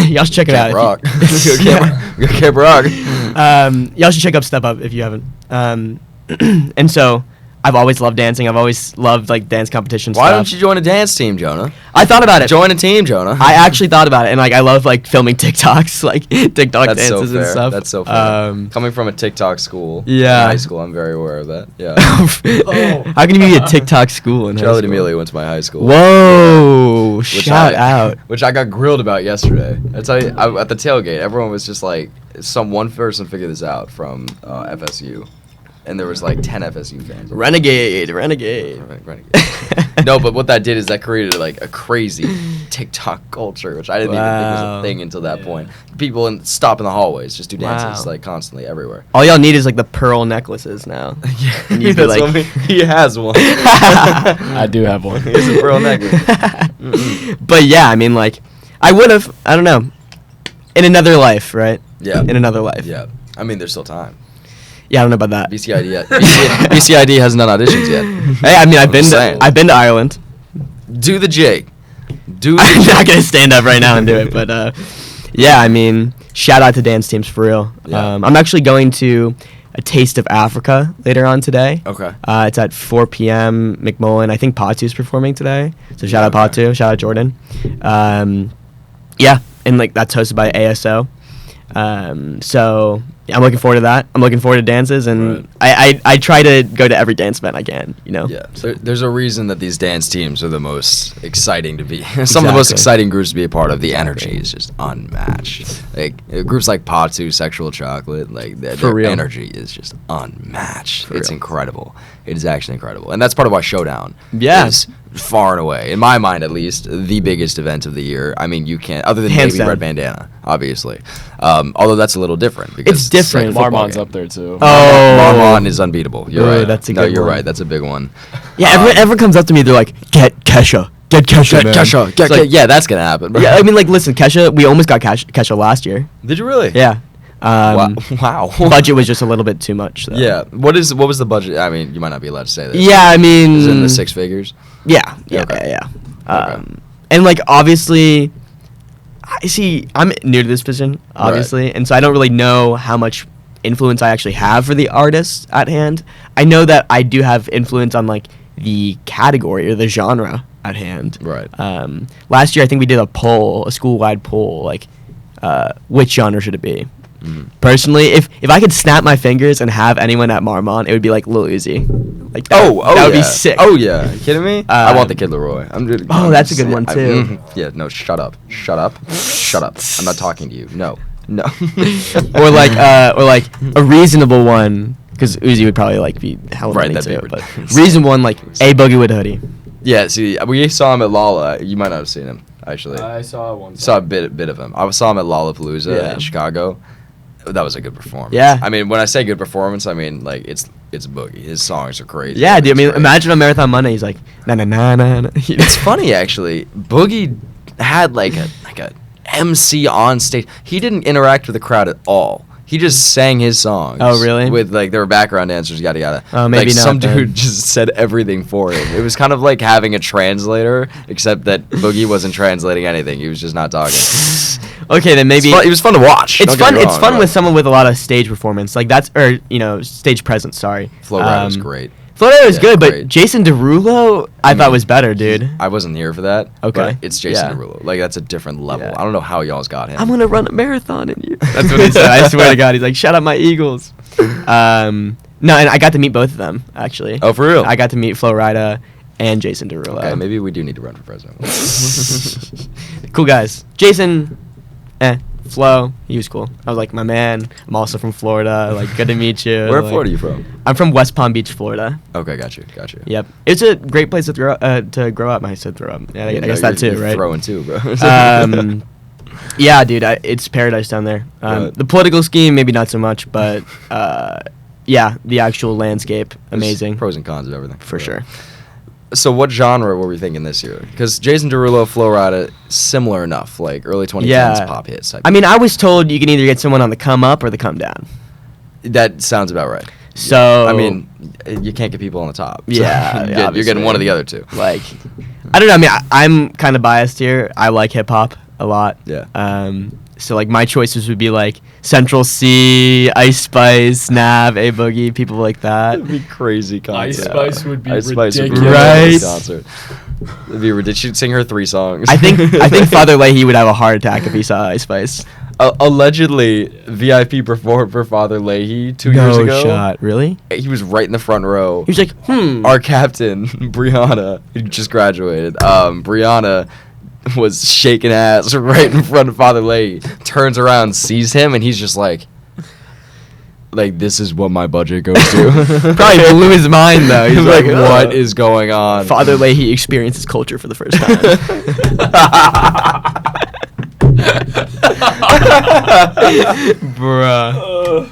y'all should check it out. Camp if you- Rock. Go Camp Rock. Y'all should check up Step Up if you haven't. And so I've always loved dancing. I've always loved like dance competition Why stuff. don't you join a dance team, Jonah? I thought about it. Join a team, Jonah. I actually thought about it, and like I love like filming TikToks, like TikTok That's so dances and fair. stuff. That's so fair. Coming from a TikTok school, Yeah. in high school, I'm very aware of that. Yeah. How can you be a TikTok school in high Charlie school? D'Amelio went to my high school. Whoa! Which Shout out. Which I got grilled about yesterday. I tell you, at the tailgate, everyone was just like, one person figured this out from FSU, and there was like 10 FSU fans. Renegade. Renegade. No, but what that did is that created like a crazy TikTok culture, which I didn't even think was Wow. a thing until that point. People stop in the hallways, just do dances Wow. like constantly everywhere. All y'all need is like the pearl necklaces now. And you'd be That's like- what he has one. I do have one. He has a pearl necklace. But yeah, I mean, like, I would have. I don't know. In another life, right? Yeah. In another life. Yeah. I mean, there's still time. Yeah, I don't know about that. BCID hasn't done auditions yet. Hey, I mean, I've been saying. to Ireland. Do the jig. Do the I'm jig. not gonna stand up right now and do it, but yeah, I mean, shout out to dance teams for real. Yeah. I'm actually going to a Taste of Africa later on today. Okay. It's at 4 p.m. McMullen. I think Patu's performing today, so shout out Okay. Patu, shout out Jordan. Yeah, and like that's hosted by ASO. So yeah, I'm looking forward to that. I'm looking forward to dances, and I try to go to every dance event I can. Yeah, there's a reason that these dance teams are the most exciting to be. Some of the most exciting groups to be a part of. The energy is just unmatched. Like groups like Patu, Sexual Chocolate, like their real. energy is just unmatched. For It's real. incredible. It is actually incredible, and that's part of why Showdown Yeah. is far and away, in my mind at least, the biggest event of the year. I mean, you can't, other than Hands maybe down. Red Bandana, obviously. Although that's a little different because It's different. like a football Marmon's game. up there too. Oh. Marmon is unbeatable. You're Ooh, right. that's a no, good you're one. right. That's a big one. Yeah, everyone comes up to me. They're like, "Get Kesha, get Kesha, man." It's like- yeah, that's gonna happen. Bro. Yeah, I mean, like, listen, Kesha. We almost got Kesha last year. Did you really? Yeah. Wow. Budget was just a little bit too much. Though. Yeah. What was the budget? I mean, you might not be allowed to say this. Yeah, I mean. Is it in the six figures? Yeah. Yeah. Okay. Yeah. Okay. And like obviously, I see. I'm new to this position, obviously, and so I don't really know how much influence I actually have for the artists at hand. I know that I do have influence on like the category or the genre at hand. Right. Last year, I think we did a school-wide poll, like, which genre should it be? Personally, if I could snap my fingers and have anyone at Marmont, it would be like Lil Uzi. Like that would be sick. Oh yeah, you kidding me? I want the Kid Laroi. That's a good one too. No, shut up. I'm not talking to you. No. or like a reasonable one, because Uzi would probably like be hella funny too. But reasonable one like A Boogie with a Hoodie. Yeah, see, we saw him at Lolla. You might not have seen him actually. I saw one. Saw a bit of him. I saw him at Lollapalooza in Chicago. That was a good performance. Yeah. I mean, when I say good performance, I mean like it's Boogie. His songs are crazy. Yeah, dude. I mean, imagine on Marathon Monday, he's like na na na na. It's funny actually. Boogie had like a MC on stage. He didn't interact with the crowd at all. He just sang his songs. Oh, really? With like there were background dancers, yada yada. Oh, maybe like, not. Some dude just said everything for him. It was kind of like having a translator, except that Boogie wasn't translating anything. He was just not talking. Okay, then maybe it was fun to watch. It's fun. It's fun with someone with a lot of stage performance, like stage presence. Sorry. Flo Rida was great. Flo Rida was good, great. but Jason Derulo, I thought was better, dude. I wasn't here for that. Okay. But it's Jason Derulo. Like that's a different level. Yeah. I don't know how y'all's got him. I'm gonna run a marathon in you. That's what he said. I swear to God, he's like, "Shout out my Eagles." No, and I got to meet both of them actually. Oh, for real? I got to meet Flo Rida and Jason Derulo. Okay, maybe we do need to run for president. Cool guys. Jason, Flo, he was cool. I was like, my man. I'm also from Florida. Like, good to meet you. Where in Florida are you from? I'm from West Palm Beach, Florida. Okay, got you. Yep, it's a great place to grow up. I said throw up. Yeah, I guess that too, you're right? Throwing too, bro. Yeah, dude, it's paradise down there. The political scheme, maybe not so much, but yeah, the actual landscape, amazing. There's pros and cons of everything. For sure. So what genre were we thinking this year? Because Jason Derulo, Flo Rida, similar enough, like early 2010s pop hits. I mean, I was told you can either get someone on the come up or the come down. That sounds about right. So I mean, you can't get people on the top. So Yeah, you're getting one of the other two. Like, I don't know. I mean, I'm kind of biased here. I like hip hop a lot. Yeah. So like my choices would be like Central C, Ice Spice, Nav, A Boogie, people like that. That'd be crazy concert. Ice Spice would be ridiculous. Right? Concert. It'd be ridiculous. She'd sing her 3 songs. I think Father Leahy would have a heart attack if he saw Ice Spice. Allegedly, VIP performed for Father Leahy 2 years ago. No shot. Really? He was right in the front row. He was like, Our captain, Brianna, who just graduated, Brianna was shaking ass right in front of Father Leahy. Turns around, sees him, and he's just like, this is what my budget goes to. Probably blew his mind, though. He's like, what is going on? Father Leahy experiences culture for the first time. Bruh.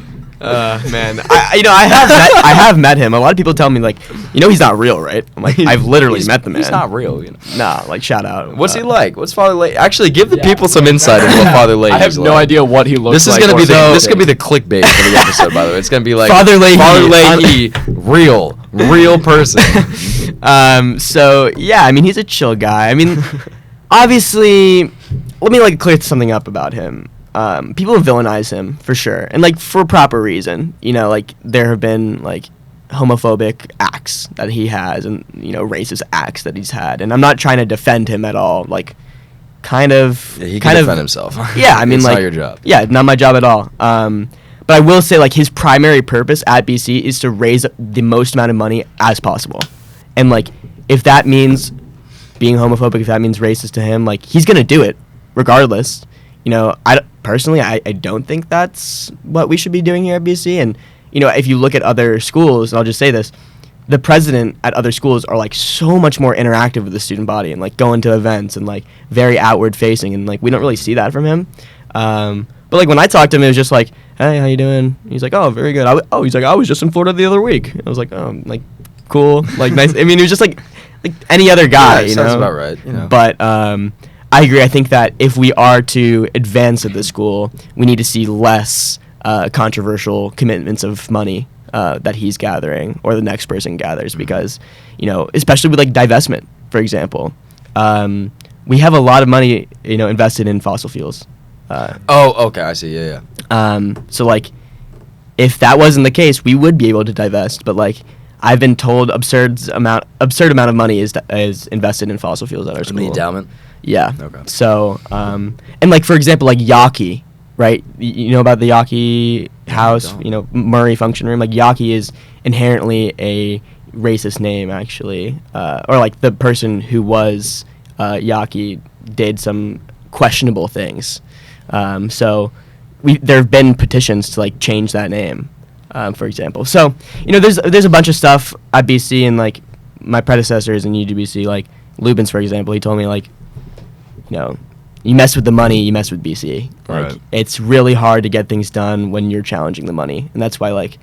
Man, I have met him. A lot of people tell me like, he's not real, right? I'm like, I've literally met the man. He's not real. Nah, like shout out. What's he like? What's Father Leahy? Actually, give the people some insight into what Father Leahy is. I have no idea what he looks like. This is gonna be the clickbait for the episode. By the way, it's gonna be like Father Leahy, real person. So yeah, I mean, he's a chill guy. I mean, obviously, let me clear something up about him. People villainize him for sure, and for proper reason. There have been homophobic acts that he has, and racist acts that he's had. And I'm not trying to defend him at all. He can defend himself. Yeah, I mean, it's not your job. Yeah, not my job at all. But I will say, his primary purpose at BC is to raise the most amount of money as possible, and if that means being homophobic, if that means racist to him, he's gonna do it regardless. I don't think that's what we should be doing here at BC. And, if you look at other schools, and I'll just say this, the president at other schools are, so much more interactive with the student body and, going to events and, very outward facing. And, we don't really see that from him. But, when I talked to him, it was just like, hey, how you doing? He's like, oh, very good. He's like, I was just in Florida the other week. I was like, oh, cool. Nice. I mean, he was just like any other guy, sounds about right. But, I agree. I think that if we are to advance at the school, we need to see less controversial commitments of money that he's gathering or the next person gathers, because, especially with divestment, for example, we have a lot of money, invested in fossil fuels. Okay, I see. Yeah. So if that wasn't the case, we would be able to divest. But I've been told absurd amount of money is invested in fossil fuels at our school. The endowment? Yeah. Okay. So, and like for example, like Yawkey, right? You know about the Yawkey house, Murray function room. Like Yawkey is inherently a racist name, actually, or like the person who was Yawkey did some questionable things. So there have been petitions to like change that name, for example. So there's a bunch of stuff at BC, and like my predecessors in UGBC, like Lubins, for example, he told me like, you mess with the money, you mess with BC. Like it's really hard to get things done when you're challenging the money, and that's why like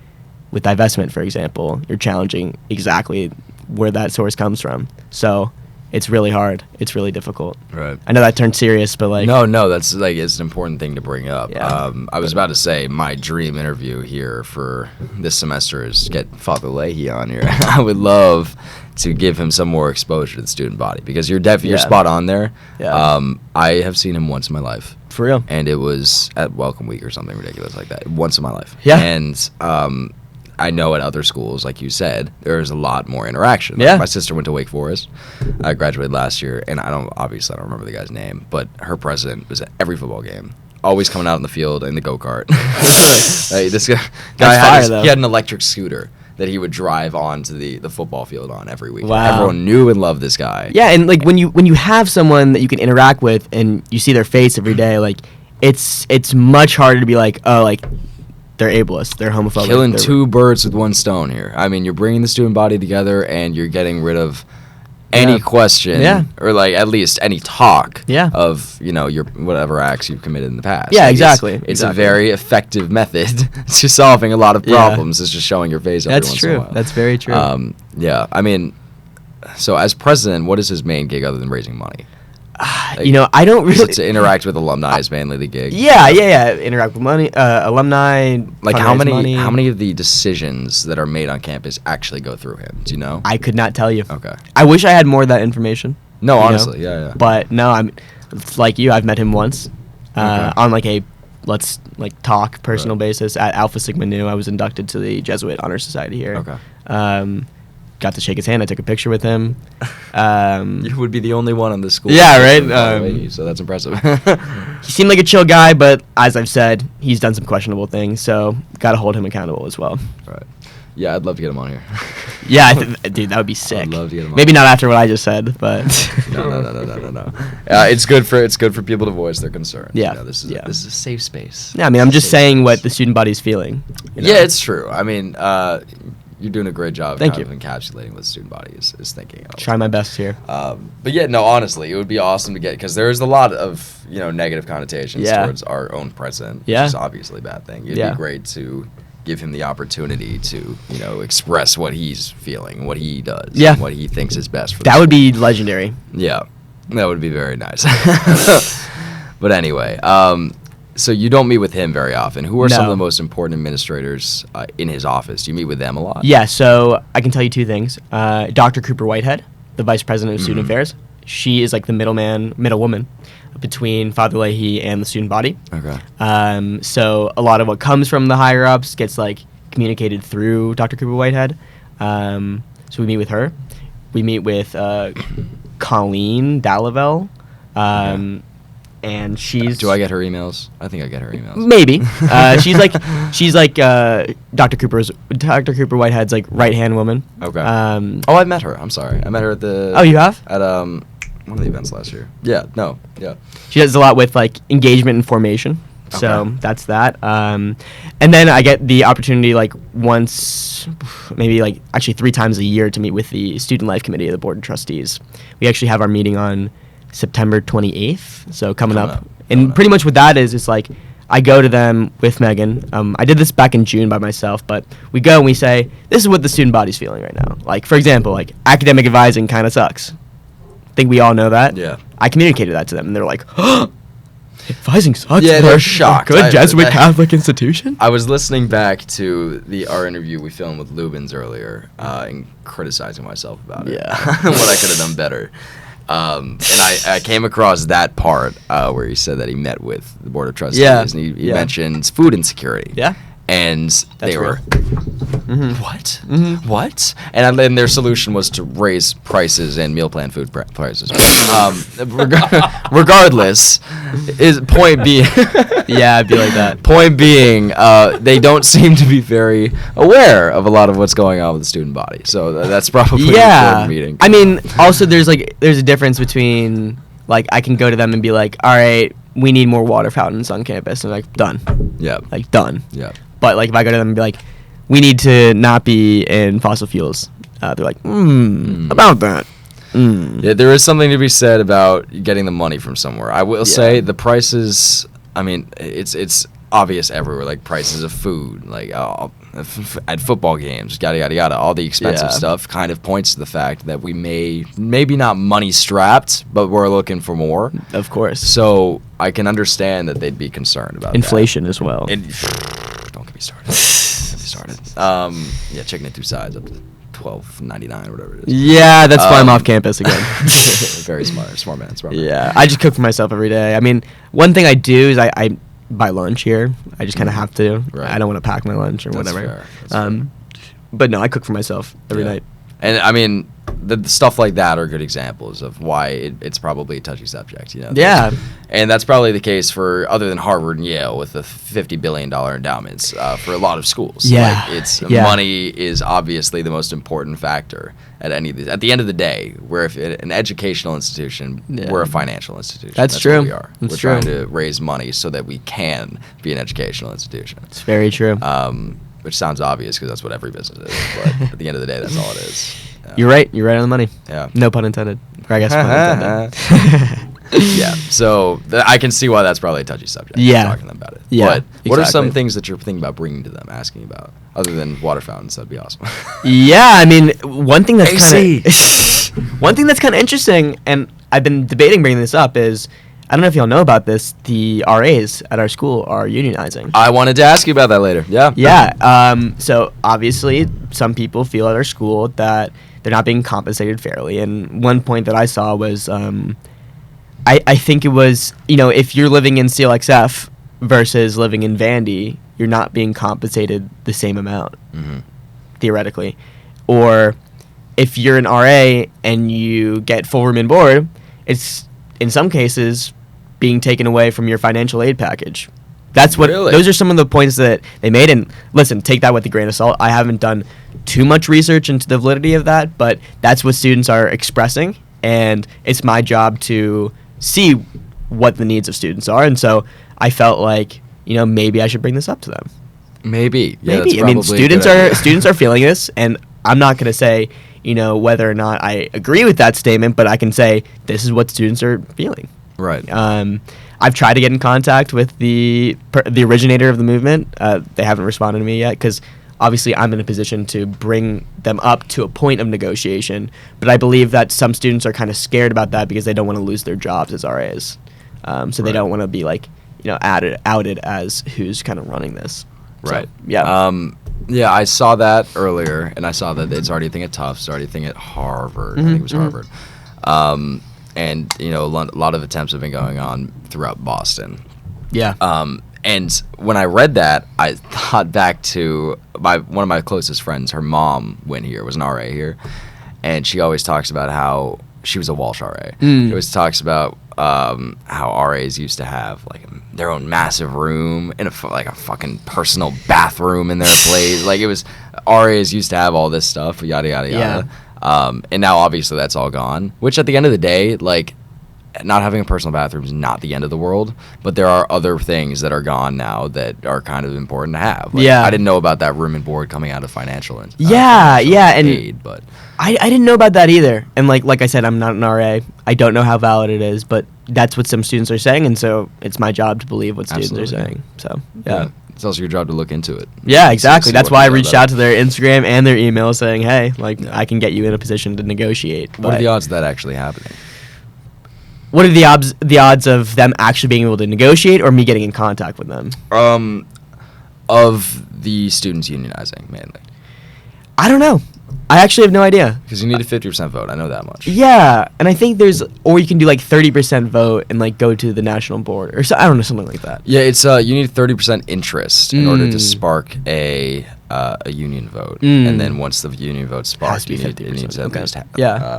with divestment, for example, you're challenging exactly where that source comes from. So it's really hard. It's really difficult. Right. I know that turned serious, but like no, that's like it's an important thing to bring up. Yeah. I was about to say my dream interview here for this semester is get Father Leahy on here. I would love to give him some more exposure to the student body because you're spot on there. Yeah. I have seen him once in my life. For real. And it was at Welcome Week or something ridiculous like that. Once in my life. Yeah. And I know at other schools, like you said, there's a lot more interaction. Yeah. My sister went to Wake Forest. I graduated last year, and I don't remember the guy's name, but her president was at every football game, always coming out in the field in the go-kart. This guy had an electric scooter that he would drive onto the football field on every week. Wow. Everyone knew and loved this guy. Yeah, and like when you have someone that you can interact with and you see their face every day, like it's much harder to be like, oh, like they're ableist, they're homophobic. Killing two birds with one stone here. I mean, you're bringing the student body together and you're getting rid of any question or like at least any talk of your whatever acts you've committed in the past. Yeah, like exactly. It's a very effective method to solving a lot of problems. It's just showing your face every once in a while. That's very true. I mean, so as president, what is his main gig other than raising money? Like, I don't really to interact with alumni is mainly the gig. Yeah. Interact with alumni. Like how many of the decisions that are made on campus actually go through him? Do you know? I could not tell you. Okay. I wish I had more of that information. No, honestly, yeah. But no, it's like you. I've met him once on like a let's like talk personal basis at Alpha Sigma Nu. I was inducted to the Jesuit Honor Society here. Okay. Got to shake his hand. I took a picture with him. You would be the only one in the school. Yeah, right. So that's impressive. He seemed like a chill guy, but as I've said, he's done some questionable things. So got to hold him accountable as well. Right. Yeah, I'd love to get him on here. Yeah, dude, that would be sick. I'd love to get him on. Maybe not after what I just said, but no. It's good for people to voice their concerns. Yeah. This is a safe space. Yeah, I mean, I'm just saying what the student body's feeling. Yeah, it's true. I mean, you're doing a great job of encapsulating what the student body is thinking. Try my best here. But yeah, no, honestly, it would be awesome to get, because there's a lot of negative connotations towards our own president, which is obviously a bad thing. It'd be great to give him the opportunity to express what he's feeling, what he does, and what he thinks is best for that would be legendary. Yeah, that would be very nice. But anyway, so you don't meet with him very often. Who are some of the most important administrators in his office? Do you meet with them a lot? Yeah, so I can tell you two things. Dr. Cooper Whitehead, the Vice President of Student Affairs, she is like the middle woman between Father Leahy and the student body. Okay. So a lot of what comes from the higher ups gets like communicated through Dr. Cooper Whitehead. So we meet with her. We meet with Colleen Dallavelle. And she's. Do I get her emails? I think I get her emails. Maybe. she's like Dr. Cooper Whitehead's like right hand woman. Okay. I met her. I'm sorry. I met her at the. Oh, you have? At one of the events last year. Yeah. No. Yeah. She does a lot with like engagement and formation. Okay. So that's that. And then I get the opportunity like once, maybe like actually 3 times a year to meet with the Student Life Committee of the Board of Trustees. We actually have our meeting on September 28th, so coming up. And pretty much what that is, it's like I go to them with Megan. I did this back in June by myself, but we go and we say, this is what the student body's feeling right now. Like, for example, like academic advising kind of sucks. I think we all know that. Yeah. I communicated that to them, and they're like, advising sucks? Yeah, they're shocked. Good Jesuit Catholic institution? I was listening back to our interview we filmed with Lubins earlier and criticizing myself about it. Yeah. What I could have done better. And I came across that part where he said that he met with the Board of Trustees and he mentions food insecurity. Yeah. And they were What? And then their solution was to raise prices and meal plan food prices. Regardless, is point being. Yeah, it'd be like that. Point being, they don't seem to be very aware of a lot of what's going on with the student body. So that's probably an important meeting. I mean, also there's a difference between like I can go to them and be like, all right, we need more water fountains on campus, and like done. Yeah. Like done. Yeah. But like if I go to them and be like, we need to not be in fossil fuels, they're like, about that. Yeah, there is something to be said about getting the money from somewhere. I will say the prices. I mean, it's obvious everywhere. Like prices of food, like at football games, yada yada yada. All the expensive stuff kind of points to the fact that we maybe not money strapped, but we're looking for more. Of course. So I can understand that they'd be concerned about inflation as well. Don't get me started. Yeah, chicken at two sides up to $12.99 or whatever it is. Yeah, that's why I'm off campus again. Very smart man. Yeah, I just cook for myself every day. I mean, one thing I do is I buy lunch here. I just kind of have to. Right. I don't want to pack my lunch or That's whatever. Fair. But no, I cook for myself every night. And I mean, the stuff like that are good examples of why it's probably a touchy subject, you know. Yeah. And that's probably the case for other than Harvard and Yale with the $50 billion endowments for a lot of schools. Yeah. Like money is obviously the most important factor at any of these. At the end of the day, we're an educational institution, we're a financial institution. That's true. What we are. That's we're true. trying to raise money so that we can be an educational institution. It's very true. Which sounds obvious because that's what every business is. But at the end of the day, that's all it is. You're right. You're right on the money. Yeah. No pun intended. Or I guess pun intended. Yeah. So I can see why that's probably a touchy subject. Yeah. Talking to them about it. Yeah. But what are some exactly. things that you're thinking about bringing to them, asking about, other than water fountains? That'd be awesome. Yeah. I mean, one thing that's AC. kind of interesting, and I've been debating bringing this up, is I don't know if y'all know about this. The RAs at our school are unionizing. I wanted to ask you about that later. Yeah. Yeah. So obviously, some people feel at our school that they're not being compensated fairly. And one point that I saw was, I think it was, if you're living in CLXF versus living in Vandy, you're not being compensated the same amount, theoretically. Or if you're an RA and you get full room and board, it's in some cases being taken away from your financial aid package. That's what. Really? Those are some of the points that they made. And listen, take that with a grain of salt. I haven't done too much research into the validity of that, but that's what students are expressing, and it's my job to see what the needs of students are. And so I felt like, maybe I should bring this up to them. Maybe. Yeah, Maybe. that's I mean, probably a good students are feeling this, and I'm not going to say, whether or not I agree with that statement, but I can say this is what students are feeling. Right. I've tried to get in contact with the originator of the movement. They haven't responded to me yet because obviously I'm in a position to bring them up to a point of negotiation. But I believe that some students are kind of scared about that because they don't want to lose their jobs as RAs. So they don't want to be outed as who's kind of running this. Right. So, yeah. Yeah, I saw that earlier, and I saw that it's already a thing at Tufts, it's already a thing at Harvard. I think it was Harvard. And, a lot of attempts have been going on throughout Boston. Yeah. And when I read that, I thought back to one of my closest friends. Her mom went here, was an RA here, and she always talks about how she was a Walsh RA. She always talks about how RAs used to have their own massive room and a fucking personal bathroom in their place. It was RAs used to have all this stuff, yada yada yada. And now obviously that's all gone. Which at the end of the day, not having a personal bathroom is not the end of the world, but there are other things that are gone now that are kind of important to have. I didn't know about that room and board coming out of financial and aid, but I didn't know about that either. And like I said, I'm not an RA. I don't know how valid it is, but that's what some students are saying, and so it's my job to believe what students are saying. So yeah. It's also your job to look into it. Yeah, exactly. That's why I reached out to their Instagram and their email saying, hey, I can get you in a position to negotiate. What are the odds of that actually happening? What are the odds of them actually being able to negotiate, or me getting in contact with them? Of the students unionizing, mainly. I don't know. I actually have no idea. Because you need a 50% vote. I know that much. Yeah, and I think or you can do 30% vote and go to the national board, or I don't know, something like that. Yeah, it's you need 30% interest in order to spark a a union vote, and then once the union vote's sparked, it needs at least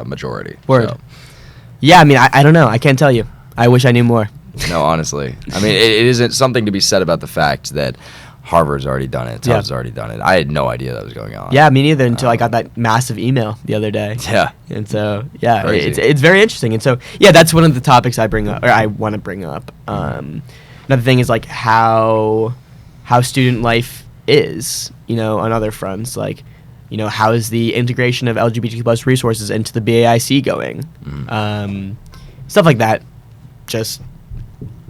majority. Word. So. Yeah, I mean, I don't know. I can't tell you. I wish I knew more. No, honestly. I mean, it isn't something to be said about the fact that Harvard's already done it. Tufts already done it. I had no idea that was going on. Yeah, me neither until I got that massive email the other day. Yeah. And so, it's very interesting. And so, that's one of the topics I bring up, or I want to bring up. Another thing is, like, how student life is, on other fronts. Like, how is the integration of LGBTQ plus resources into the BAIC going? Stuff like that. Just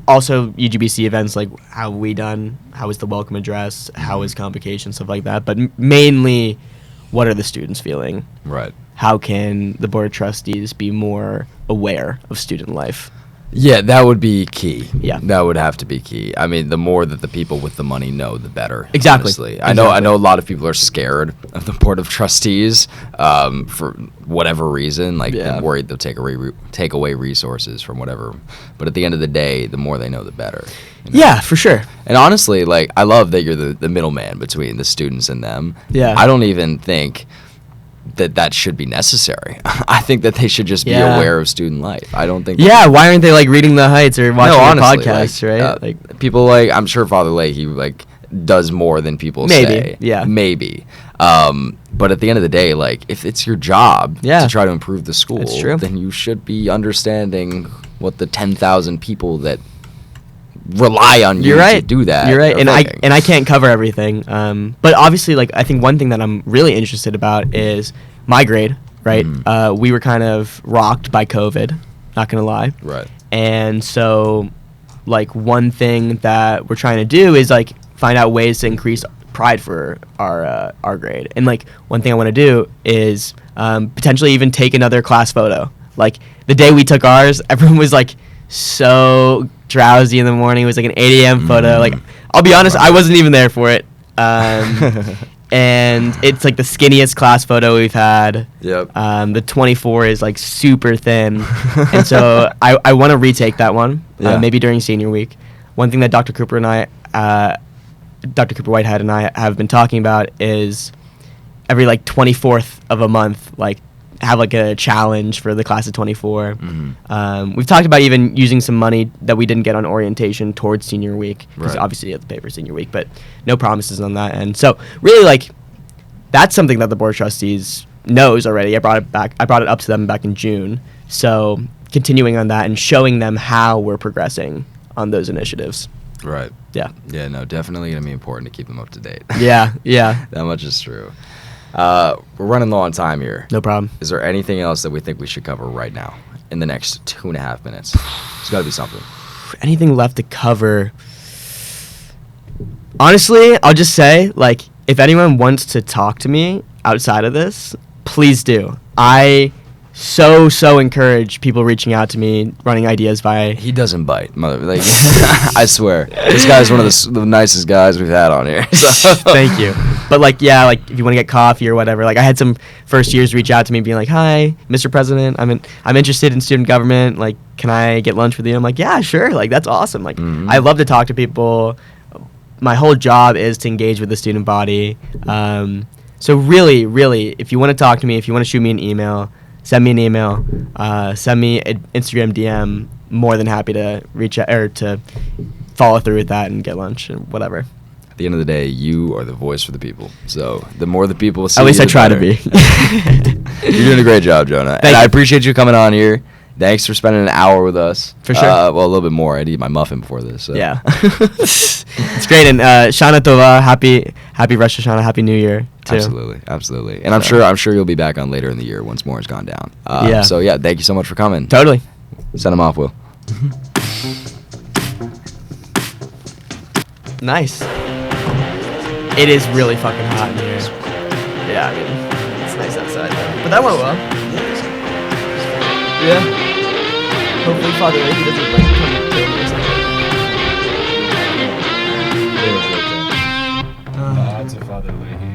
also UGBC events, like how we done, how is the welcome address, how is convocation, stuff like that. But mainly, what are the students feeling? Right. How can the board of trustees be more aware of student life? Yeah, that would be key. Yeah, that would have to be key. I mean, the more that the people with the money know, the better. Exactly. Honestly. I know. A lot of people are scared of the board of trustees for whatever reason. Like, they're worried they'll take away resources from whatever. But at the end of the day, the more they know, the better. Yeah, for sure. And honestly, like, I love that you're the middleman between the students and them. Yeah. I don't even think that should be necessary. I think that they should just be aware of student life. I don't think. Yeah, why aren't they like reading the Heights or watching podcasts, like, right? Like people like, I'm sure Father Leahy like does more than people say. Maybe. But at the end of the day, like, if it's your job to try to improve the school, then you should be understanding what the 10,000 people that rely on you to do that. You're right, and I can't cover everything. But obviously, like, I think one thing that I'm really interested about is my grade. Right, we were kind of rocked by COVID. Not gonna lie. Right. And so, like, one thing that we're trying to do is like find out ways to increase pride for our grade. And like one thing I want to do is potentially even take another class photo. Like the day we took ours, everyone was like so drowsy in the morning. It was like an 8 a.m. photo. Like, I'll be honest, I wasn't even there for it. And it's like the skinniest class photo we've had. Yep. The 24 is like super thin. And so I want to retake that one, maybe during senior week. One thing that Dr. Cooper Whitehead and I have been talking about is every like 24th of a month, like, have like a challenge for the class of 24. We've talked about even using some money that we didn't get on orientation towards senior week, because obviously you have to pay for senior week, but no promises on that. And so really, like, that's something that the board of trustees knows already. I brought it up to them back in June. So continuing on that and showing them how we're progressing on those initiatives. Right. Yeah. Yeah, no, definitely going to be important to keep them up to date. Yeah. That much is true. We're running low on time here. No problem. Is there anything else that we think we should cover right now in the next 2.5 minutes? There's got to be something. Anything left to cover? Honestly, I'll just say, like, if anyone wants to talk to me outside of this, please do. I so encourage people reaching out to me, running ideas by. He doesn't bite, mother. Like, I swear, this guy's one of the nicest guys we've had on here. So. Thank you. But like, if you want to get coffee or whatever, like, I had some first years reach out to me, being like, "Hi, Mr. President, I'm interested in student government. Like, can I get lunch with you?" I'm like, "Yeah, sure. Like, that's awesome. Like, I love to talk to people. My whole job is to engage with the student body. So really, if you want to talk to me, if you want to shoot me an email. Send me an email, send me an Instagram DM. More than happy to reach out or to follow through with that and get lunch and whatever. At the end of the day, you are the voice for the people. So the more the people see you, at least I try better. To be. You're doing a great job, Jonah. I appreciate you coming on here. Thanks for spending an hour with us. For sure. Well, a little bit more. I'd eat my muffin before this. So. Yeah. It's great. And Shana Tova, happy Rosh Hashanah, happy New Year too. Absolutely. And I'm sure you'll be back on later in the year once more has gone down. So yeah, thank you so much for coming. Totally. Send them off, Will. Nice. It is really fucking hot in here. Yeah, I mean, it's nice outside though. But that went well. Yeah. Hopefully Father Leahy doesn't like come and kill me or something. To Father Leahy.